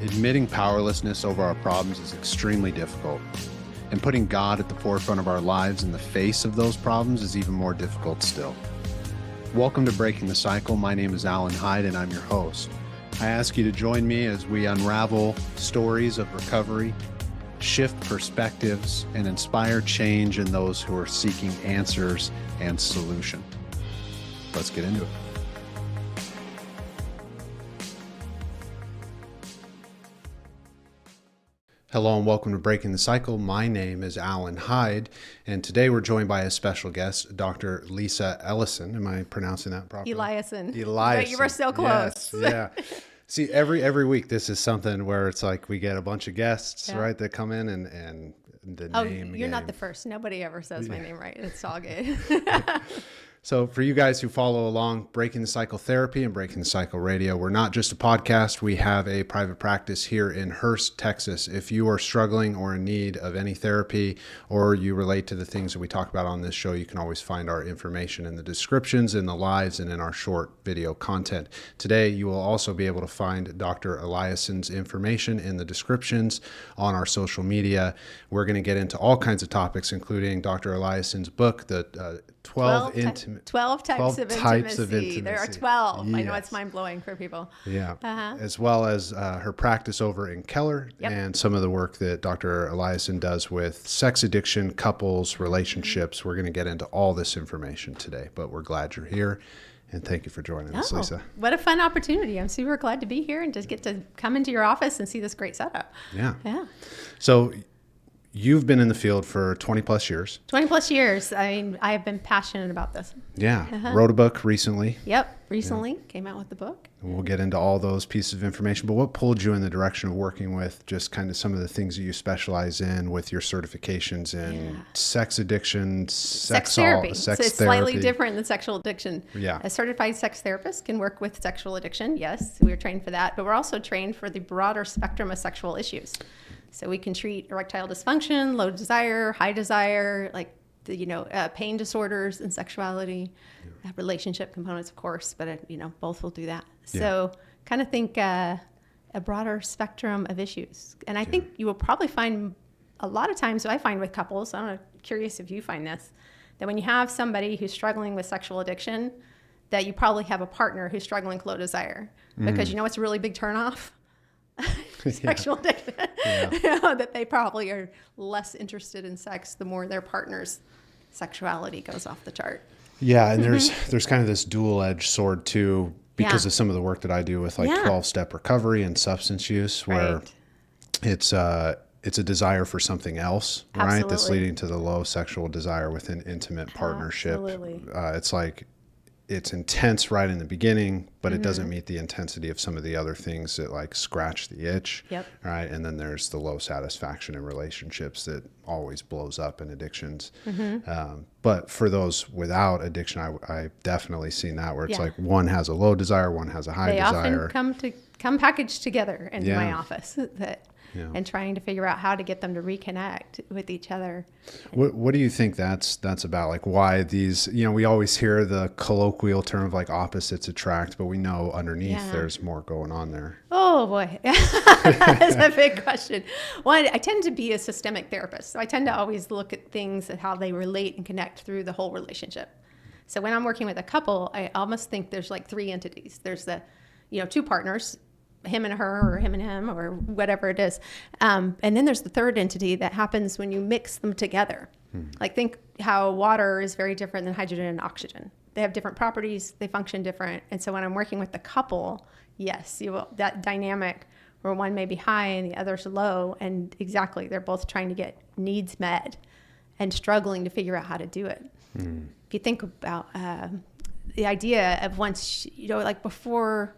Admitting powerlessness over our problems is extremely difficult, and putting God at the forefront of our lives in the face of those problems is even more difficult still. Welcome to Breaking the Cycle. My name is Alan Hyde, and I'm your host. I ask you to join me as we unravel stories of recovery, shift perspectives, and inspire change in those who are seeking answers and solution. Let's get into it. Hello and welcome to Breaking the Cycle. My name is Alan Hyde, and today we're joined by a special guest, Dr. Elieson. Am I pronouncing that properly? Elieson. Elieson. You were so close. Yes, yeah. See, every week this is something where it's like we get a bunch of guests, right, that come in and the name. You're not the first. Nobody ever says my name right. It's all good. So for you guys who follow along, Breaking the Cycle Therapy and Breaking the Cycle Radio, we're not just a podcast. We have a private practice here in Hurst, Texas. If you are struggling or in need of any therapy, or you relate to the things that we talk about on this show, you can always find our information in the descriptions, in the lives, and in our short video content. Today, you will also be able to find Dr. Elieson's information in the descriptions on our social media. We're going to get into all kinds of topics, including Dr. Elieson's book, the 12 types of intimacy. There are 12. Yes. I know it's mind-blowing for people. Yeah. As well as her practice over in Keller and some of the work that Dr. Elieson does with sex addiction, couples, relationships. We're going to get into all this information today, but we're glad you're here. And thank you for joining us, Lisa. What a fun opportunity. I'm super glad to be here and just get to come into your office and see this great setup. Yeah. So you've been in the field for 20 plus years. 20 plus years. I mean, I have been passionate about this. Yeah. Wrote a book recently. Recently came out with the book. And we'll get into all those pieces of information. But what pulled you in the direction of working with just kind of some of the things that you specialize in with your certifications in sex addiction, sex therapy? So it's therapy. Slightly different than sexual addiction. Yeah. A certified sex therapist can work with sexual addiction. Yes, we're trained for that. But we're also trained for the broader spectrum of sexual issues. So we can treat erectile dysfunction, low desire, high desire, pain disorders and sexuality, relationship components, of course, but both will do that. Yeah. So kind of think a broader spectrum of issues. And I think you will probably find a lot of times, I find with couples, I'm curious if you find this, that when you have somebody who's struggling with sexual addiction, that you probably have a partner who's struggling with low desire. Because it's a really big turnoff. Sexual addiction, that they probably are less interested in sex the more their partner's sexuality goes off the chart. Yeah, and there's kind of this dual-edged sword too, because of some of the work that I do with 12-step recovery and substance use, where it's a desire for something else, right? That's leading to the low sexual desire within intimate partnership. Absolutely. It's like it's intense right in the beginning, but it doesn't meet the intensity of some of the other things that scratch the itch, right? And then there's the low satisfaction in relationships that always blows up in addictions. But for those without addiction, I've definitely seen that where it's like one has a low desire, one has a high desire. They often come packaged together in my office and trying to figure out how to get them to reconnect with each other. What do you think that's about? Why these, we always hear the colloquial term of opposites attract, but we know underneath there's more going on there. Oh boy, that's a big question. One, I tend to be a systemic therapist, so I tend to always look at things and how they relate and connect through the whole relationship. So when I'm working with a couple, I almost think there's three entities. There's the, two partners, him and her or him and him or whatever it is. And then there's the third entity that happens when you mix them together. Think how water is very different than hydrogen and oxygen. They have different properties, they function different. And so when I'm working with the couple, yes, that dynamic where one may be high and the other's low, and exactly, they're both trying to get needs met and struggling to figure out how to do it. If you think about the idea of once, before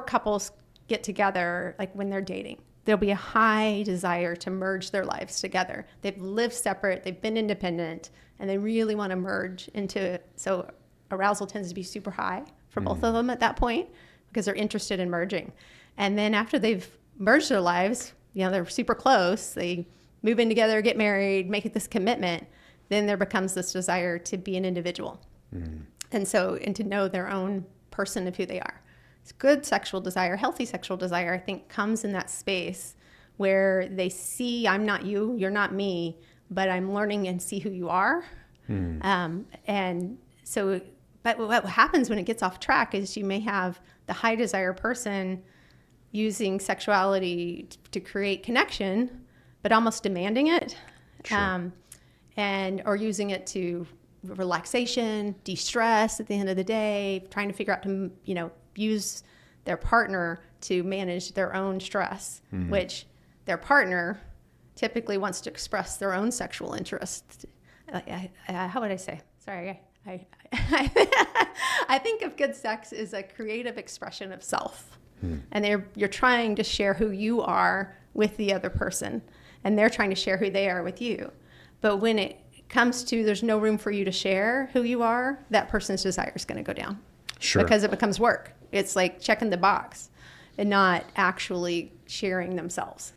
couples get together, when they're dating, there'll be a high desire to merge their lives together. They've lived separate, they've been independent, and they really want to merge into it. So arousal tends to be super high for both of them at that point because they're interested in merging. And then after they've merged their lives, they're super close, they move in together, get married, make it this commitment, then there becomes this desire to be an individual. And to know their own person of who they are. good sexual desire, healthy sexual desire, I think comes in that space where they see I'm not you, you're not me, but I'm learning and see who you are. And so, but what happens when it gets off track is you may have the high desire person using sexuality to create connection, but almost demanding it. Sure. Or using it to relaxation, de-stress at the end of the day, trying to figure out to, use their partner to manage their own stress, which their partner typically wants to express their own sexual interest. How would I say? Sorry, I think of good sex as a creative expression of self. And you're trying to share who you are with the other person, and they're trying to share who they are with you. But when it comes to there's no room for you to share who you are, that person's desire is going to go down. Sure. Because it becomes work. It's like checking the box and not actually sharing themselves.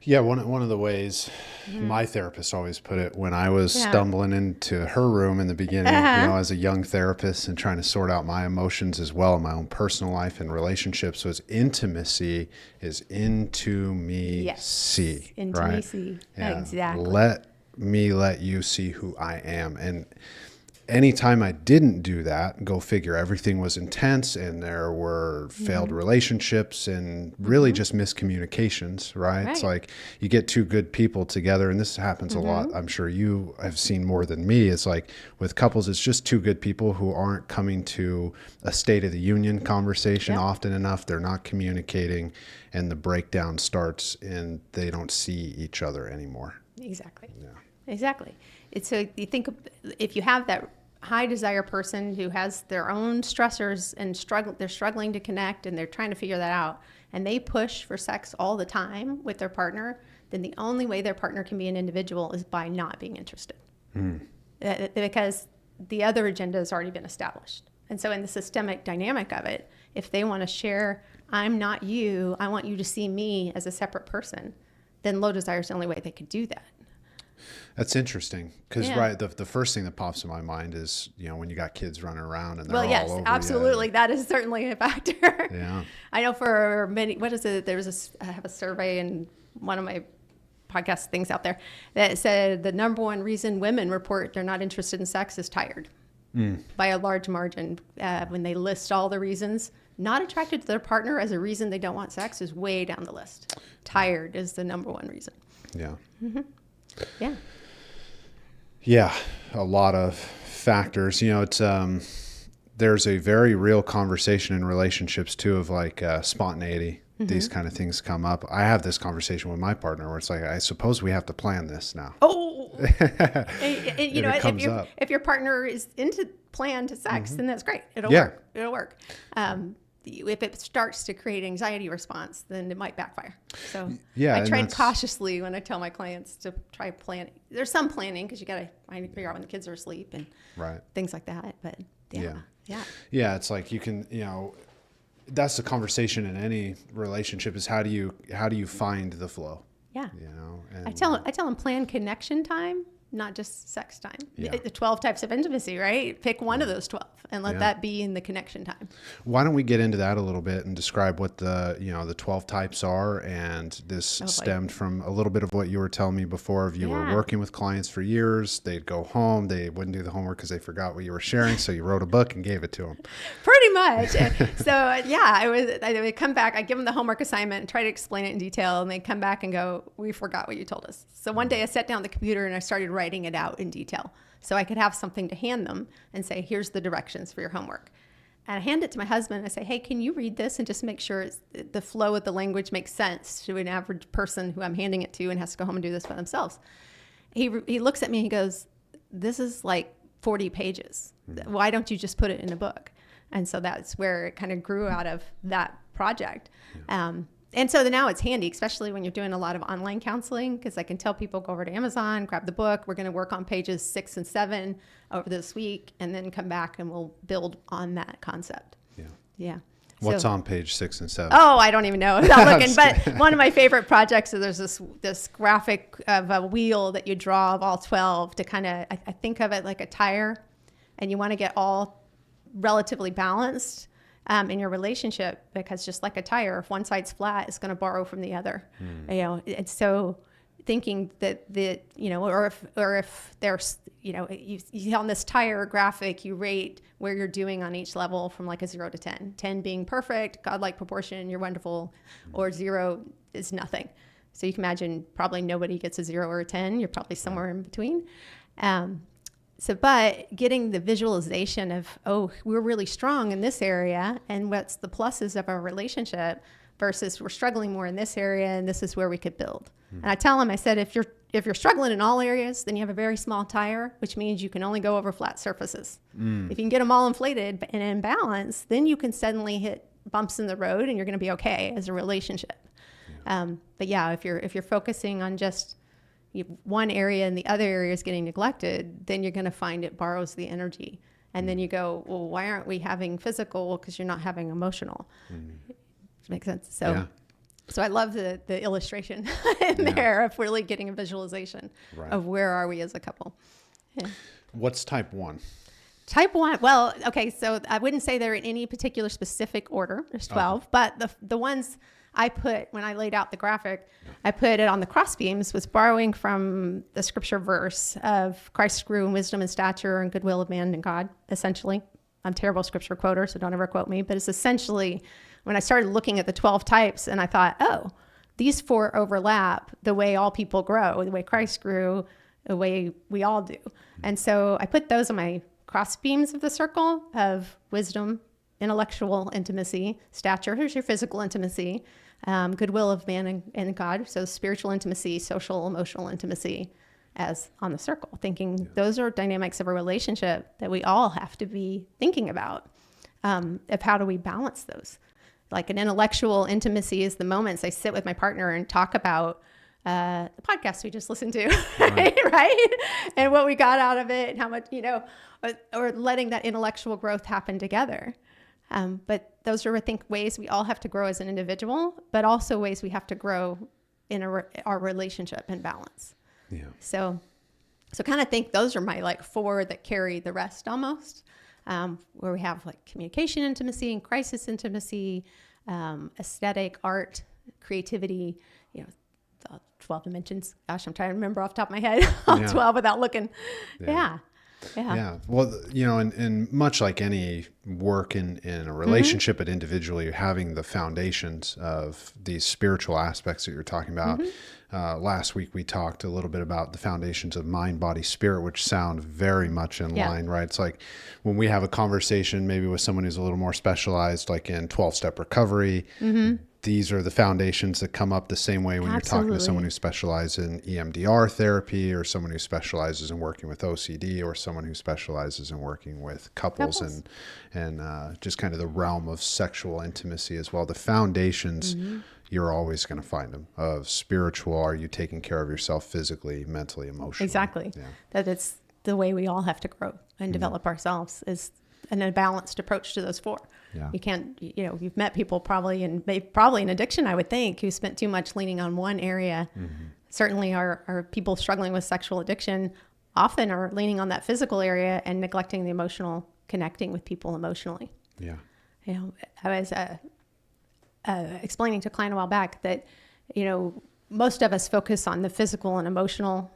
Yeah, one of the ways my therapist always put it when I was stumbling into her room in the beginning, as a young therapist and trying to sort out my emotions as well in my own personal life and relationships, was intimacy is into me see. Intimacy, right? exactly. Let me let you see who I am. And anytime I didn't do that, go figure, everything was intense and there were failed relationships and really just miscommunications, right? It's like you get two good people together, and this happens a lot. I'm sure you have seen more than me. It's like with couples, it's just two good people who aren't coming to a state of the union conversation often enough. They're not communicating, and the breakdown starts and they don't see each other anymore. Exactly. Yeah. Exactly. So you think if you have that high desire person who has their own stressors and they're struggling to connect and they're trying to figure that out, and they push for sex all the time with their partner, then the only way their partner can be an individual is by not being interested. Because the other agenda has already been established. And so in the systemic dynamic of it, if they want to share, I'm not you, I want you to see me as a separate person, then low desire is the only way they could do that. That's interesting because the first thing that pops in my mind is when you got kids running around and they're all over absolutely you. That is certainly a factor. Yeah, I know for many. What is it? I have a survey in one of my podcast things out there that said the number one reason women report they're not interested in sex is tired, by a large margin. When they list all the reasons, not attracted to their partner as a reason they don't want sex is way down the list. Tired is the number one reason. Yeah. Yeah. Yeah, a lot of factors. It's there's a very real conversation in relationships too of like spontaneity. These kind of things come up. I have this conversation with my partner where it's like, I suppose we have to plan this now. Oh, and, if your partner is into planned sex, then that's great. It'll work. It'll work. If it starts to create anxiety response, then it might backfire. So I tread cautiously when I tell my clients to try planning. There's some planning because you got to figure out when the kids are asleep and things like that. But yeah, it's like you can, that's the conversation in any relationship is how do you find the flow? Yeah. And I tell them plan connection time, not just sex time. The 12 types of intimacy, right? Pick one of those 12 and let that be in the connection time. Why don't we get into that a little bit and describe what the 12 types are? And this stemmed from a little bit of what you were telling me before. You were working with clients for years. They'd go home. They wouldn't do the homework because they forgot what you were sharing. So you wrote a book and gave it to them. Pretty much. So I would come back. I give them the homework assignment and try to explain it in detail. And they come back and go, we forgot what you told us. So one day I sat down at the computer and I started writing it out in detail so I could have something to hand them and say, here's the directions for your homework. And I hand it to my husband and I say, hey, can you read this and just make sure the flow of the language makes sense to an average person who I'm handing it to and has to go home and do this by themselves. He looks at me and he goes, this is like 40 pages. Why don't you just put it in a book? And so that's where it kind of grew out of that project. And so now it's handy, especially when you're doing a lot of online counseling, because I can tell people go over to Amazon, grab the book. We're going to work on pages 6 and 7 over this week, and then come back and we'll build on that concept. Yeah. What's on page 6 and 7? Oh, I don't even know without looking. But one of my favorite projects is there's this graphic of a wheel that you draw of all 12 to kind of, I think of it like a tire, and you want to get all relatively balanced. in your relationship, because just like a tire, if one side's flat, it's going to borrow from the other. And so thinking that or if there's, you on this tire graphic, you rate where you're doing on each level from like a 0 to 10, 10 being perfect, godlike proportion, you're wonderful, or 0 is nothing. So you can imagine probably nobody gets a 0 or a 10. You're probably somewhere in between. But getting the visualization of, oh, we're really strong in this area, and what's the pluses of our relationship versus we're struggling more in this area, and this is where we could build. And I tell them, I said, if you're struggling in all areas, then you have a very small tire, which means you can only go over flat surfaces. If you can get them all inflated and in balance, then you can suddenly hit bumps in the road, and you're going to be okay as a relationship. But yeah, if you're focusing on just one area and the other area is getting neglected, then you're going to find it borrows the energy. And then you go, well, why aren't we having physical? Well, because you're not having emotional. Makes sense. So I love the illustration in there of really getting a visualization of where are we as a couple. Yeah. What's type 1? Type 1, well, okay, so I wouldn't say they're in any particular specific order. There's 12, but the ones I put, when I laid out the graphic, I put it on the cross beams, was borrowing from the scripture verse of Christ grew in wisdom and stature and goodwill of man and God, essentially. I'm a terrible scripture quoter, so don't ever quote me, but it's essentially when I started looking at the 12 types and I thought, oh, these 4 overlap the way all people grow, the way Christ grew, the way we all do. And so I put those on my cross beams of the circle of wisdom, intellectual intimacy, stature, here's your physical intimacy, goodwill of man and God, so spiritual intimacy, social, emotional intimacy as on the circle, thinking those are dynamics of a relationship that we all have to be thinking about, of how do we balance those. Like an intellectual intimacy is the moments I sit with my partner and talk about the podcast we just listened to, right? And what we got out of it and how much, or letting that intellectual growth happen together. But those are, I think, ways we all have to grow as an individual, but also ways we have to grow in our relationship and balance. Yeah. So kind of think those are my like 4 that carry the rest almost, where we have like communication intimacy and crisis intimacy, aesthetic, art, creativity, 12 dimensions. Gosh, I'm trying to remember off the top of my head all 12 without looking. Yeah. Well, and much like any work in a relationship, but individually having the foundations of these spiritual aspects that you're talking about. Last week, we talked a little bit about the foundations of mind, body, spirit, which sound very much in line, right? It's like when we have a conversation, maybe with someone who's a little more specialized, like in 12-step recovery, these are the foundations that come up the same way when you're talking to someone who specializes in EMDR therapy, or someone who specializes in working with OCD, or someone who specializes in working with couples. and just kind of the realm of sexual intimacy as well. The foundations, you're always going to find them of spiritual. Are you taking care of yourself physically, mentally, emotionally? Exactly. That it's the way we all have to grow and develop ourselves is a balanced approach to those 4. You can't, you've met people probably in addiction, I would think, who spent too much leaning on one area. Certainly our people struggling with sexual addiction often are leaning on that physical area and neglecting the emotional, connecting with people emotionally. I was explaining to a client a while back that, most of us focus on the physical and emotional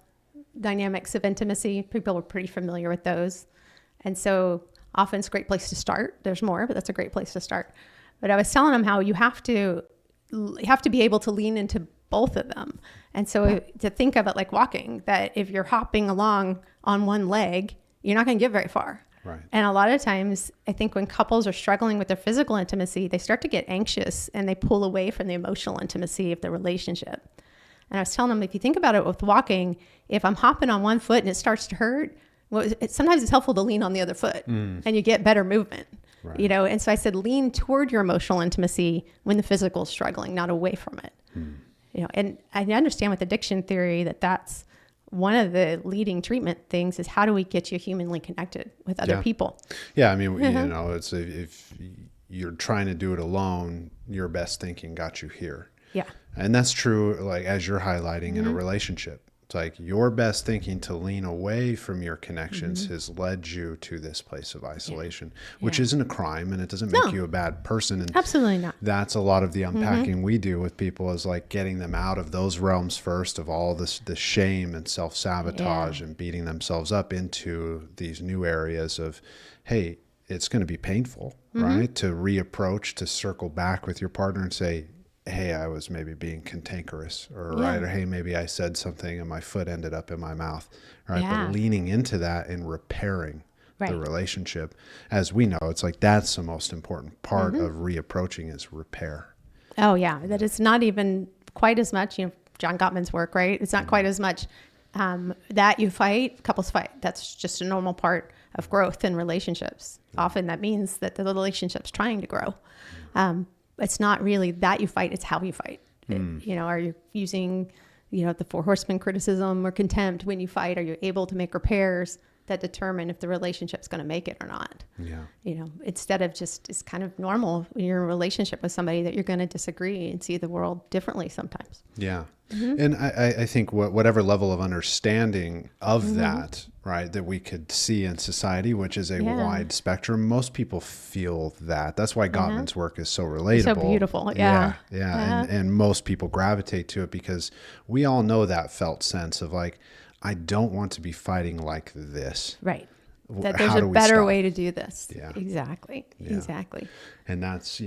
dynamics of intimacy. People are pretty familiar with those. And so often it's a great place to start. There's more, but that's a great place to start. But I was telling them how you have to be able to lean into both of them. And so to think of it like walking, that if you're hopping along on one leg, you're not going to get very far. Right. And a lot of times, I think when couples are struggling with their physical intimacy, they start to get anxious and they pull away from the emotional intimacy of the relationship. And I was telling them, if you think about it with walking, if I'm hopping on one foot and it starts to hurt, sometimes it's helpful to lean on the other foot and you get better movement, And so I said, lean toward your emotional intimacy when the physical is struggling, not away from it. And I understand with addiction theory that's one of the leading treatment things is how do we get you humanly connected with other people? Yeah. I mean, it's if you're trying to do it alone, your best thinking got you here. Yeah. And that's true, like as you're highlighting in a relationship. It's like your best thinking to lean away from your connections has led you to this place of isolation, which isn't a crime, and it doesn't make you a bad person. And absolutely not. that's a lot of the unpacking we do with people, is like getting them out of those realms first of all the shame and self-sabotage and beating themselves up into these new areas of, hey, it's going to be painful, right? To reapproach, to circle back with your partner and say, hey, I was maybe being cantankerous, or right, or hey, maybe I said something and my foot ended up in my mouth, right? But leaning into that and repairing the relationship, as we know, it's like that's the most important part of reapproaching is repair. Oh yeah, that it's not even quite as much, John Gottman's work, right? It's not quite as much that you fight, couples fight. That's just a normal part of growth in relationships. Often that means that the relationship's trying to grow. It's not really that you fight, it's how you fight. Are you using, the 4 horsemen criticism or contempt when you fight? Are you able to make repairs that determine if the relationship's going to make it or not? Instead of just, it's kind of normal in your relationship with somebody that you're going to disagree and see the world differently sometimes. Yeah. And I think whatever level of understanding of that, right, that we could see in society, which is a wide spectrum, most people feel that. That's why Gottman's work is so relatable. So beautiful. Yeah. And most people gravitate to it because we all know that felt sense of like, I don't want to be fighting like this. Right. That there's a better way to do this. Yeah. Exactly. And that's,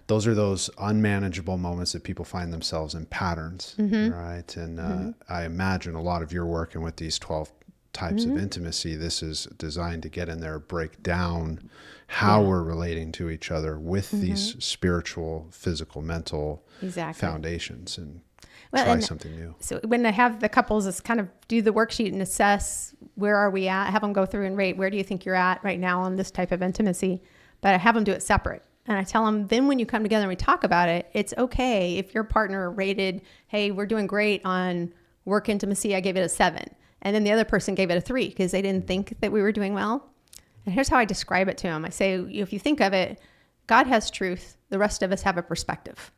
those are those unmanageable moments that people find themselves in patterns, right? And I imagine a lot of your work and with these 12 types of intimacy, this is designed to get in there, break down how we're relating to each other with these spiritual, physical, mental foundations, and try something new. So when I have the couples, it's kind of do the worksheet and assess where are we at, have them go through and rate, where do you think you're at right now on this type of intimacy? But I have them do it separate. And I tell them, then when you come together and we talk about it, it's okay if your partner rated, hey, we're doing great on work intimacy, I gave it a 7. And then the other person gave it a 3 because they didn't think that we were doing well. And here's how I describe it to them. I say, if you think of it, God has truth. The rest of us have a perspective.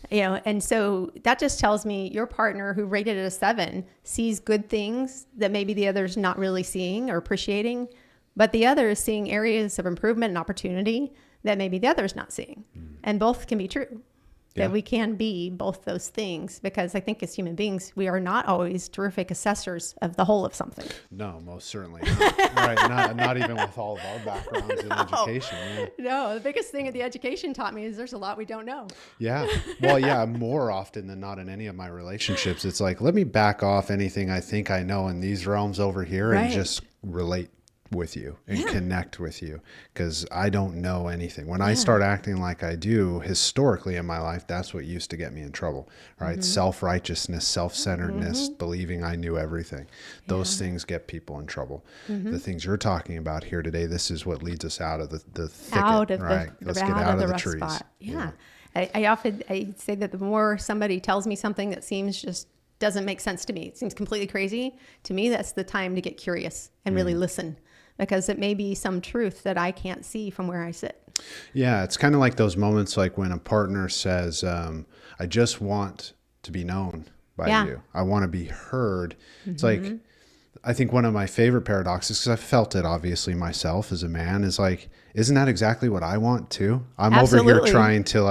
And so that just tells me your partner who rated it a 7 sees good things that maybe the other's not really seeing or appreciating, but the other is seeing areas of improvement and opportunity that maybe the other's not seeing. And both can be true. That we can be both those things, because I think as human beings, we are not always terrific assessors of the whole of something. No, most certainly not. Right? Not even with all of our backgrounds in education. Yeah. No, the biggest thing that the education taught me is there's a lot we don't know. Yeah. Well, more often than not in any of my relationships, it's like, let me back off anything I think I know in these realms over here and just relate with you and connect with you, because I don't know anything. When I start acting like I do historically in my life, that's what used to get me in trouble, right? Self-righteousness, self-centeredness, believing I knew everything. Those things get people in trouble. The things you're talking about here today, this is what leads us out of the thicket, right? Let's get out of the trees. Spot. Yeah. I say that the more somebody tells me something that seems just doesn't make sense to me, it seems completely crazy to me, that's the time to get curious and really listen. Because it may be some truth that I can't see from where I sit. Yeah, it's kind of like those moments like when a partner says, I just want to be known by you. I want to be heard. It's like, I think one of my favorite paradoxes, because I've felt it obviously myself as a man, is like, isn't that exactly what I want too? I'm over here trying to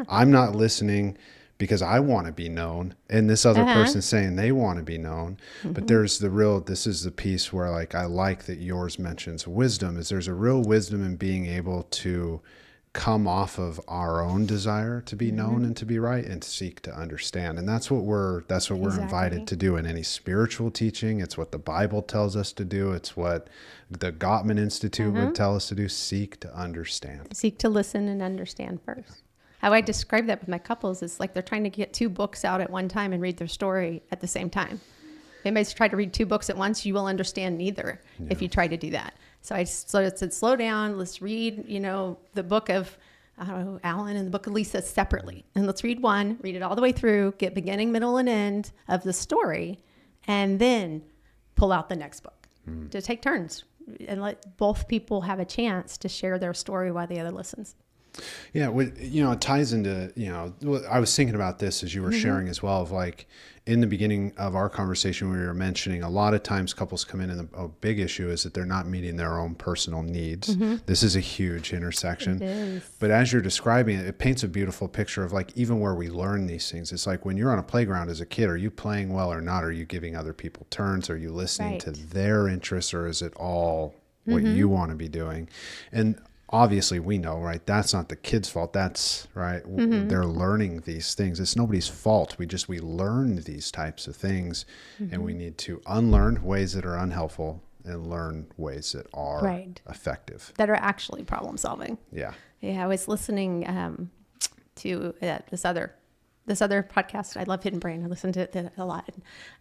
I'm not listening because I want to be known, and this other person's saying they want to be known. But there's this is the piece where like, I like that yours mentions wisdom, is there's a real wisdom in being able to come off of our own desire to be known and to be right and seek to understand. And that's what we're invited to do in any spiritual teaching. It's what the Bible tells us to do. It's what the Gottman Institute would tell us to do. Seek to understand. Seek to listen and understand first. How I describe that with my couples is like they're trying to get 2 books out at one time and read their story at the same time. If anybody's tried to read 2 books at once, you will understand neither if you try to do that. So I said, slow down. Let's read, the book of Alan and the book of Lisa separately. And let's read one, read it all the way through, get beginning, middle, and end of the story, and then pull out the next book. To take turns and let both people have a chance to share their story while the other listens. Yeah, it ties into, I was thinking about this as you were sharing as well, of like in the beginning of our conversation, we were mentioning a lot of times couples come in and a big issue is that they're not meeting their own personal needs. This is a huge intersection. It is. But as you're describing it, it paints a beautiful picture of like even where we learn these things. It's like when you're on a playground as a kid, are you playing well or not? Are you giving other people turns? Are you listening to their interests, or is it all what you want to be doing? And obviously we know, right? That's not the kid's fault. That's right. They're learning these things. It's nobody's fault. We learn these types of things, and we need to unlearn ways that are unhelpful and learn ways that are effective, that are actually problem solving. Yeah. I was listening to this other podcast. I love Hidden Brain. I listen to it a lot.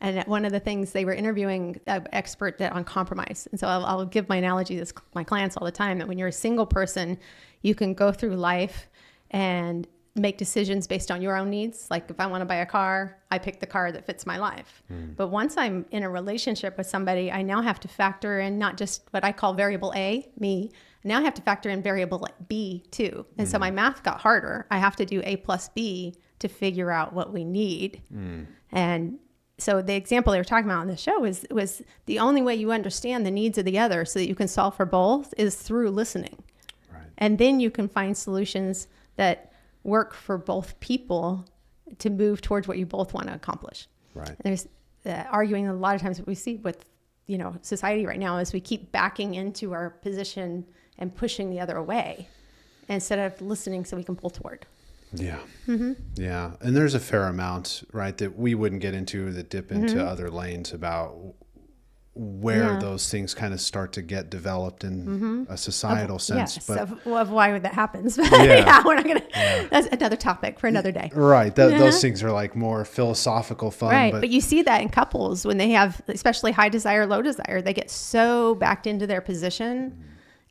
And one of the things, they were interviewing an expert on compromise. And so I'll give my analogy to my clients all the time, that when you're a single person, you can go through life and make decisions based on your own needs. Like if I want to buy a car, I pick the car that fits my life. But once I'm in a relationship with somebody, I now have to factor in not just what I call variable A, me. Now I have to factor in variable B too. And so my math got harder. I have to do A plus B to figure out what we need. And so the example they were talking about on the show was the only way you understand the needs of the other so that you can solve for both is through listening. Right. And then you can find solutions that work for both people to move towards what you both want to accomplish. Right. There's arguing a lot of times what we see with, society right now is we keep backing into our position and pushing the other away instead of listening so we can pull toward. Yeah. Yeah. And there's a fair amount, right, that we wouldn't get into that dip into other lanes about where those things kind of start to get developed in a societal sense. Yes, but of why that happens. We're not going to, that's another topic for another day. Right. Those things are like more philosophical fun. Right. But you see that in couples when they have, especially high desire, low desire, they get so backed into their position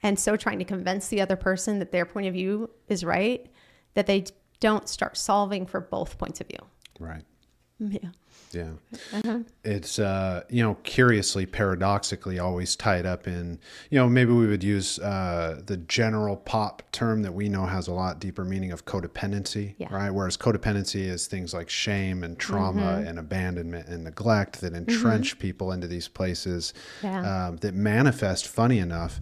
and so trying to convince the other person that their point of view is right, that they don't start solving for both points of view. Right. Yeah. Yeah. It's, curiously, paradoxically always tied up in, maybe we would use the general pop term that we know has a lot deeper meaning of codependency, right? Whereas codependency is things like shame and trauma and abandonment and neglect that entrench people into these places that manifest, funny enough,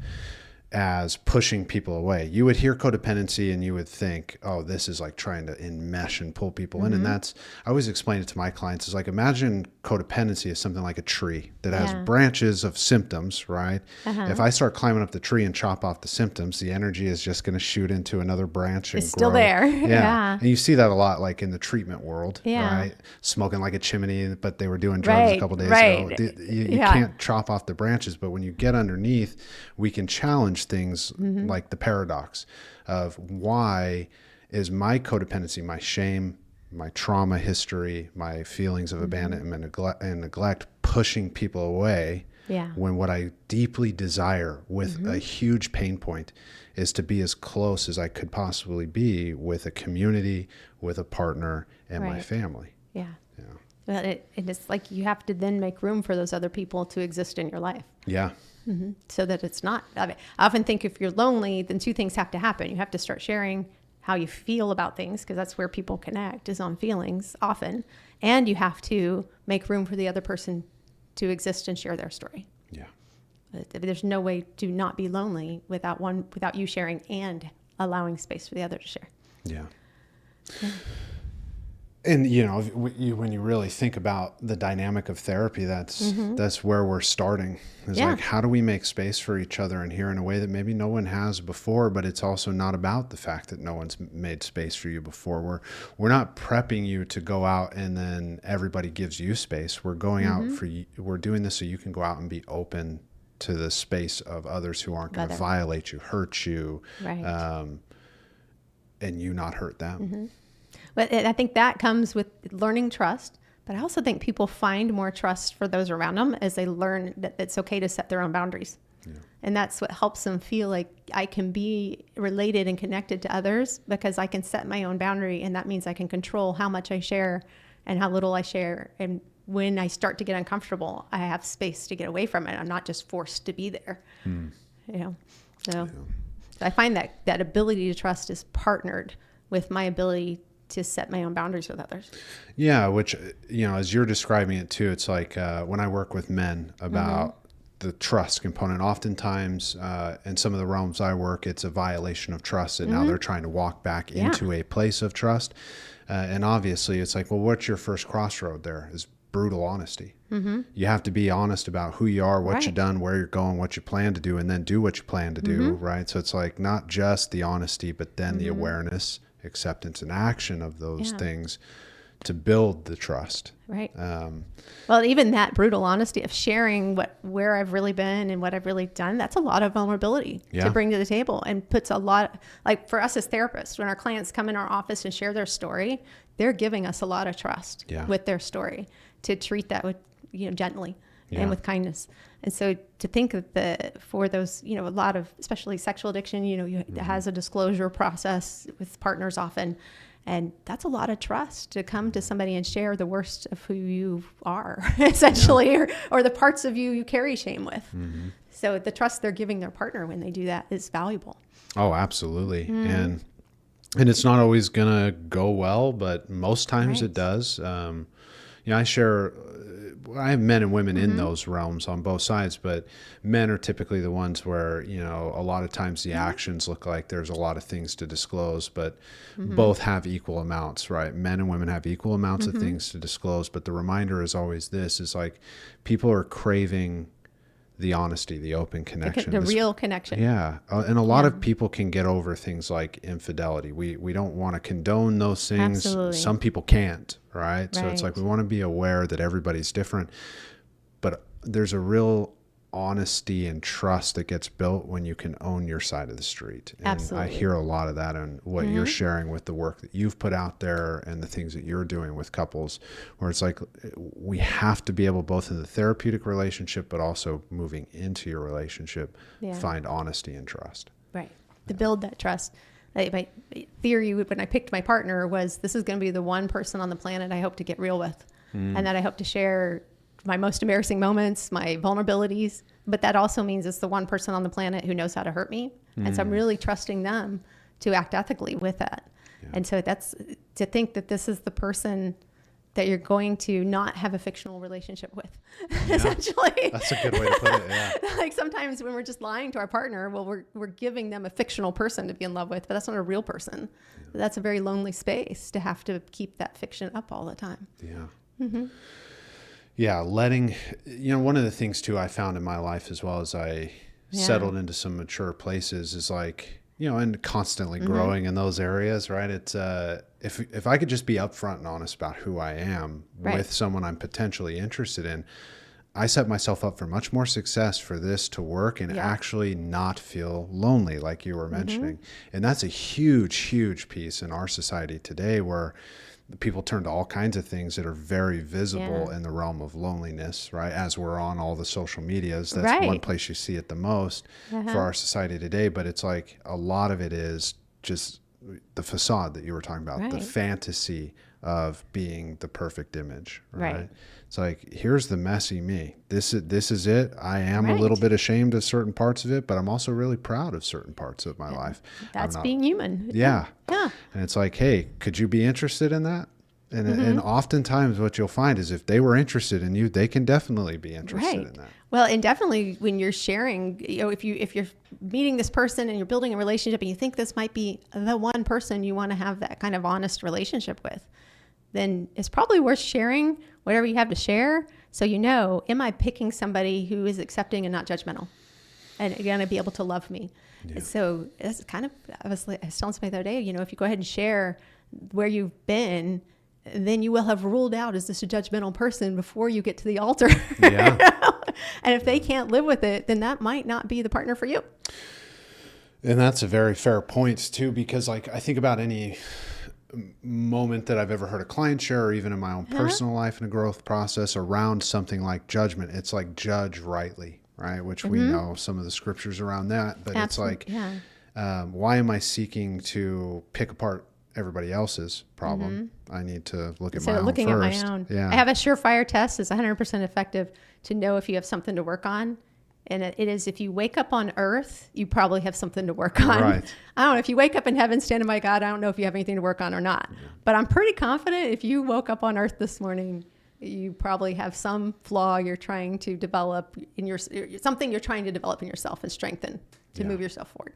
as pushing people away. You would hear codependency and you would think, oh, this is like trying to enmesh and pull people in. And I always explain it to my clients, is like, imagine codependency is something like a tree that has branches of symptoms, right? If I start climbing up the tree and chop off the symptoms, the energy is just going to shoot into another branch and it's grow. Still there. And you see that a lot, like in the treatment world, right? Smoking like a chimney, but they were doing drugs a couple days ago. You can't chop off the branches, but when you get underneath, we can challenge things like the paradox of why is my codependency, my shame, my trauma history, my feelings of abandonment and neglect pushing people away when what I deeply desire with a huge pain point is to be as close as I could possibly be with a community, with a partner, and my family. But it's like you have to then make room for those other people to exist in your life. So that it's not, I often think if you're lonely, then two things have to happen. You have to start sharing how you feel about things, because that's where people connect, is on feelings often. And you have to make room for the other person to exist and share their story. There's no way to not be lonely without you sharing and allowing space for the other to share. And, when you really think about the dynamic of therapy, that's where we're starting. It's like, how do we make space for each other in here in a way that maybe no one has before, but it's also not about the fact that no one's made space for you before. We're not prepping you to go out and then everybody gives you space. We're going out for you. We're doing this so you can go out and be open to the space of others who aren't going to violate you, hurt you, and you not hurt them. But I think that comes with learning trust. But I also think people find more trust for those around them as they learn that it's okay to set their own boundaries. And that's what helps them feel like I can be related and connected to others because I can set my own boundary. And that means I can control how much I share and how little I share. And when I start to get uncomfortable, I have space to get away from it. I'm not just forced to be there. So. I find that ability to trust is partnered with my ability to set my own boundaries with others. Yeah, which, as you're describing it too, it's like when I work with men about the trust component, oftentimes in some of the realms I work, it's a violation of trust. And now they're trying to walk back into a place of trust. And obviously it's like, well, what's your first crossroad there is brutal honesty. You have to be honest about who you are, what you've done, where you're going, what you plan to do, and then do what you plan to do. Right. So it's like not just the honesty, but then the awareness, acceptance, and action of those things to build the trust. Right. Well, even that brutal honesty of sharing where I've really been and what I've really done, that's a lot of vulnerability to bring to the table, and puts a lot, like for us as therapists, when our clients come in our office and share their story, they're giving us a lot of trust with their story, to treat that with, gently and with kindness. And so to think that for those, a lot of, especially sexual addiction, it has a disclosure process with partners often. And that's a lot of trust to come to somebody and share the worst of who you are, essentially, or the parts of you carry shame with. So the trust they're giving their partner when they do that is valuable. Oh, absolutely. And it's not always going to go well, but most times it does. I have men and women in those realms on both sides, but men are typically the ones where, a lot of times the actions look like there's a lot of things to disclose, but both have equal amounts, right? Men and women have equal amounts of things to disclose, but the reminder is always this, is like people are craving the honesty, the open connection, the real connection. Yeah. And a lot of people can get over things like infidelity. We don't want to condone those things. Absolutely. Some people can't, right? So it's like, we want to be aware that everybody's different, but there's a real honesty and trust that gets built when you can own your side of the street. And Absolutely. I hear a lot of that in what you're sharing with the work that you've put out there and the things that you're doing with couples, where it's like, we have to be able, both in the therapeutic relationship, but also moving into your relationship, find honesty and trust. Right. To build that trust. My theory when I picked my partner was, this is going to be the one person on the planet I hope to get real with, and that I hope to share my most embarrassing moments, my vulnerabilities, but that also means it's the one person on the planet who knows how to hurt me. And so I'm really trusting them to act ethically with that. And so that's to think that this is the person that you're going to not have a fictional relationship with, essentially. That's a good way to put it. Yeah. Like sometimes when we're just lying to our partner, well, we're giving them a fictional person to be in love with, but that's not a real person. That's a very lonely space to have to keep that fiction up all the time. Yeah. Yeah, letting, one of the things too I found in my life as well as I settled into some mature places is like, and constantly growing in those areas, right? It's if I could just be upfront and honest about who I am with someone I'm potentially interested in, I set myself up for much more success for this to work and actually not feel lonely, like you were mentioning. And that's a huge, huge piece in our society today, where people turn to all kinds of things that are very visible in the realm of loneliness, right? As we're on all the social medias, that's one place you see it the most for our society today. But it's like a lot of it is just the facade that you were talking about, the fantasy of being the perfect image, right? It's like, here's the messy me. This is it. I am a little bit ashamed of certain parts of it, but I'm also really proud of certain parts of my life. That's being human. Yeah. And it's like, hey, could you be interested in that? And oftentimes what you'll find is if they were interested in you, they can definitely be interested in that. Well, and definitely when you're sharing, if you're meeting this person and you're building a relationship and you think this might be the one person you want to have that kind of honest relationship with, then it's probably worth sharing whatever you have to share. So, am I picking somebody who is accepting and not judgmental and going to be able to love me? Yeah. So that's kind of, I was telling somebody the other day, if you go ahead and share where you've been, then you will have ruled out, is this a judgmental person before you get to the altar? Yeah. And if they can't live with it, then that might not be the partner for you. And that's a very fair point too, because I think about any moment that I've ever heard a client share, or even in my own personal life in a growth process around something like judgment, it's like judge rightly, right? Which we know some of the scriptures around that, but it's like, why am I seeking to pick apart everybody else's problem? I need to look at my own looking first. At my own. Yeah. I have a surefire test. It's 100% effective to know if you have something to work on. And it is, if you wake up on earth, you probably have something to work on. Right. I don't know. If you wake up in heaven standing by God, I don't know if you have anything to work on or not. Yeah. But I'm pretty confident if you woke up on earth this morning, you probably have some flaw you're trying to develop in something you're trying to develop in yourself and strengthen to move yourself forward.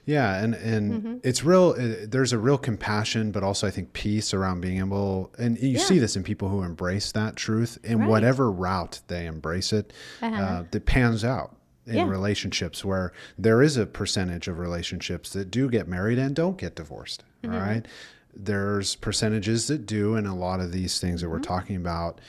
Yeah. And it's real, there's a real compassion, but also I think peace around being able, and you see this in people who embrace that truth in whatever route they embrace it, that pans out in relationships, where there is a percentage of relationships that do get married and don't get divorced. All right. There's percentages that do, and a lot of these things that we're talking about,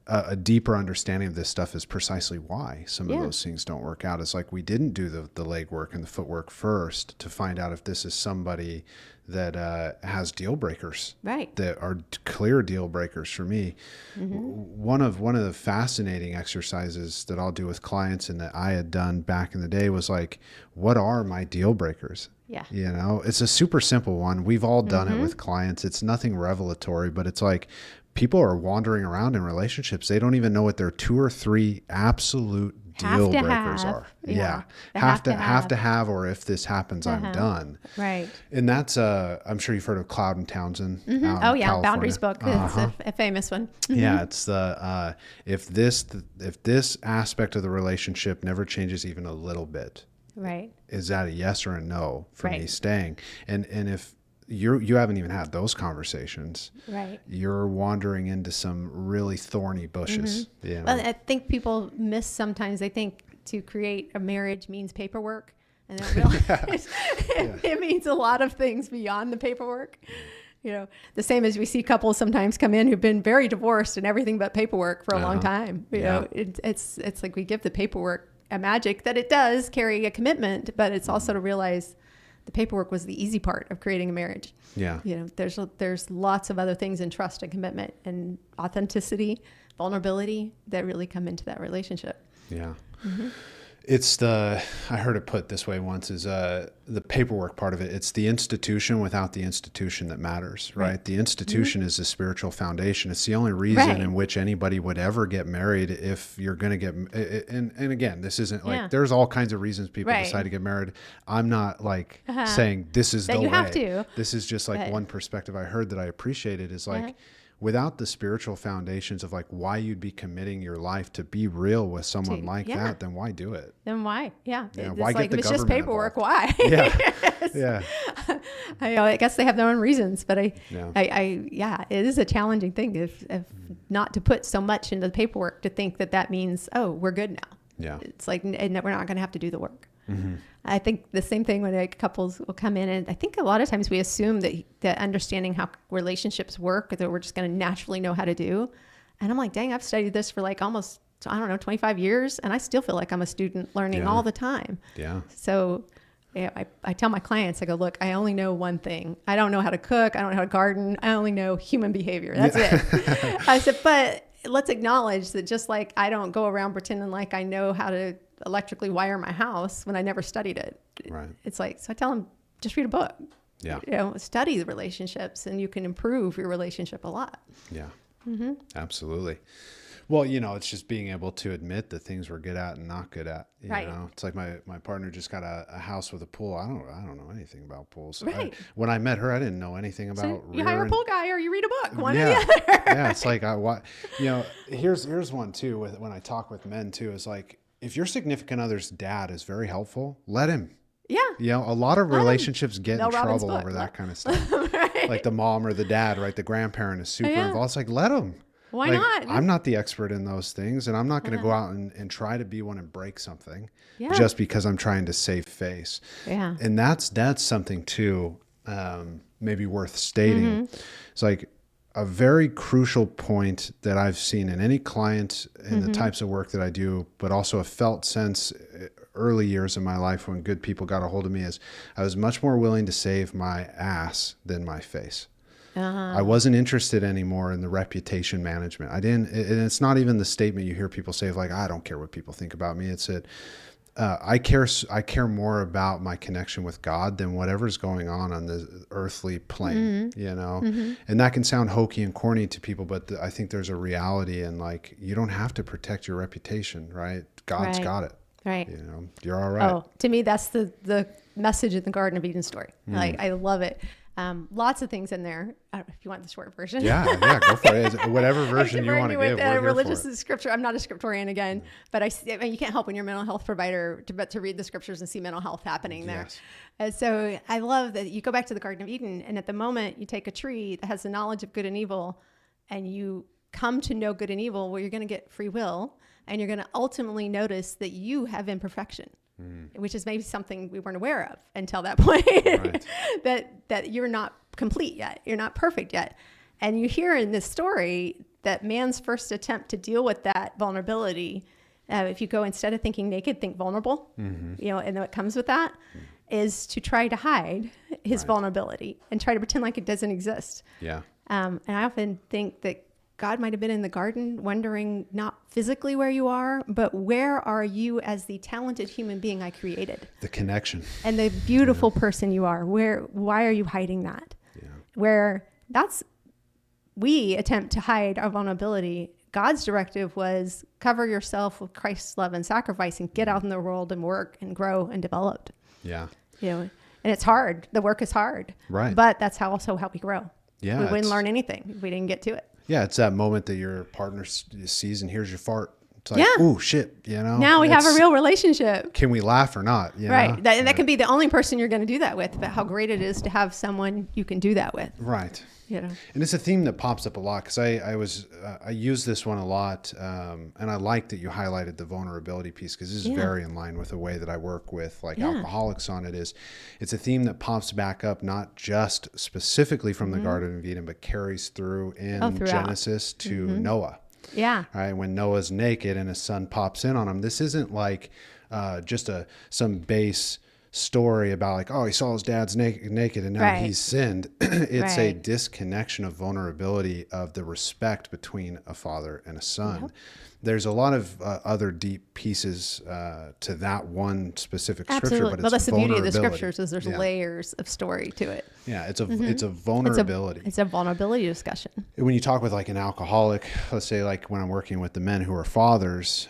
a deeper understanding of this stuff is precisely why some of those things don't work out. It's like we didn't do the legwork and the footwork first to find out if this is somebody that has deal breakers, that are clear deal breakers for me. One of the fascinating exercises that I'll do with clients and that I had done back in the day was like, what are my deal breakers? Yeah. You know, it's a super simple one. We've all done it with clients. It's nothing revelatory, but it's like people are wandering around in relationships. They don't even know what their 2 or 3 absolute deal breakers are. Yeah. Have to have, or if this happens, I'm done. Right. And that's, I'm sure you've heard of Cloud and Townsend. Out in California. Boundaries book. It's a famous one. Yeah. It's the, if this aspect of the relationship never changes even a little bit, right, is that a yes or a no for me staying? And if you haven't even had those conversations, right, you're wandering into some really thorny bushes. You know? Well, I think people miss sometimes. They think to create a marriage means paperwork, and they don't realize it means a lot of things beyond the paperwork. You know, the same as we see couples sometimes come in who've been very divorced and everything but paperwork for a long time. You know, it's like we give the paperwork a magic that it does carry a commitment, but it's also to realize the paperwork was the easy part of creating a marriage. Yeah. You know, there's lots of other things in trust and commitment and authenticity, vulnerability that really come into that relationship. Yeah. It's I heard it put this way once, is the paperwork part of it. It's the institution without the institution that matters, right? The institution is the spiritual foundation. It's the only reason in which anybody would ever get married if you're going to get, and again, this isn't like, there's all kinds of reasons people decide to get married. I'm not like saying this is the way. Have to. This is just like one perspective I heard that I appreciated is like, without the spiritual foundations of like why you'd be committing your life to be real with someone like that, then why do it? Then why? Yeah. Why like, get the if it's government just paperwork, involved? why? Yeah. I guess they have their own reasons, but it is a challenging thing if not to put so much into the paperwork to think that means, oh, we're good now. Yeah. It's like, and we're not going to have to do the work. I think the same thing when couples will come in, and I think a lot of times we assume that understanding how relationships work, that we're just going to naturally know how to do. And I'm like, dang, I've studied this for like almost, 25 years, and I still feel like I'm a student learning all the time. Yeah. So I tell my clients, I go, look, I only know one thing. I don't know how to cook. I don't know how to garden. I only know human behavior. That's it. I said, but let's acknowledge that just like I don't go around pretending like I know how to electrically wire my house when I never studied it. Right. It's like, so I tell them, just read a book. Yeah. You know, study the relationships and you can improve your relationship a lot. Yeah. Absolutely. Well, it's just being able to admit the things we're good at and not good at. You know, it's like my partner just got a house with a pool. I don't know anything about pools. So when I met her, I didn't know anything about. So you hire a pool guy or you read a book, one or the other. Yeah, it's like here's one too. When I talk with men too, is like if your significant other's dad is very helpful, let him. Yeah. A lot of relationships get in trouble over that kind of stuff. Like the mom or the dad, right? The grandparent is super involved. It's like let them. Why not? I'm not the expert in those things, and I'm not going to go out and try to be one and break something just because I'm trying to save face. Yeah. And that's something too, maybe worth stating. It's like a very crucial point that I've seen in any client in the types of work that I do, but also have felt since early years in my life when good people got a hold of me, is I was much more willing to save my ass than my face. I wasn't interested anymore in the reputation management. And it's not even the statement you hear people say of like, I don't care what people think about me. It's that I care more about my connection with God than whatever's going on the earthly plane, and that can sound hokey and corny to people, but I think there's a reality in like, you don't have to protect your reputation, right? God's got it. Right. You're all right. Oh, to me, that's the message in the Garden of Eden story. Like, I love it. Lots of things in there. I don't know if you want the short version. Yeah, go for it. Whatever version you want to give. We're here religious for it. scripture. I'm not a scriptorian again, but I mean, you can't help when you're a mental health provider but to read the scriptures and see mental health happening there. Yes. And so I love that you go back to the Garden of Eden, and at the moment you take a tree that has the knowledge of good and evil, and you come to know good and evil, where you're going to get free will, and you're going to ultimately notice that you have imperfection. Which is maybe something we weren't aware of until that point. Right. that you're not complete yet. You're not perfect yet. And you hear in this story that man's first attempt to deal with that vulnerability, if you go, instead of thinking naked, think vulnerable, and what comes with that is to try to hide his vulnerability and try to pretend like it doesn't exist. Yeah. And I often think that God might have been in the garden wondering not physically where you are, but where are you as the talented human being I created? The connection. And the beautiful person you are. Why are you hiding that? Yeah. Where we attempt to hide our vulnerability. God's directive was cover yourself with Christ's love and sacrifice and get out in the world and work and grow and develop. Yeah. And it's hard. The work is hard. Right. But that's also how we grow. Yeah. We wouldn't learn anything if we didn't get to it. Yeah, it's that moment that your partner sees and hears your fart. It's like, oh shit, Now we have a real relationship. Can we laugh or not? Right. That can be the only person you're going to do that with, but how great it is to have someone you can do that with. Right. And it's a theme that pops up a lot because I use this one a lot, and I like that you highlighted the vulnerability piece because this is very in line with the way that I work with alcoholics on it. It's a theme that pops back up not just specifically from the Garden of Eden, but carries through in Genesis to Noah. Yeah. Right. When Noah's naked and his son pops in on him, this isn't like just some base story about like, oh, he saw his dad's naked and now he's sinned. It's a disconnection of vulnerability of the respect between a father and a son. Yep. There's a lot of other deep pieces to that one specific scripture, but it's that's the beauty of the scriptures is there's layers of story to it. Yeah, it's a vulnerability. It's a vulnerability discussion. When you talk with like an alcoholic, let's say like when I'm working with the men who are fathers,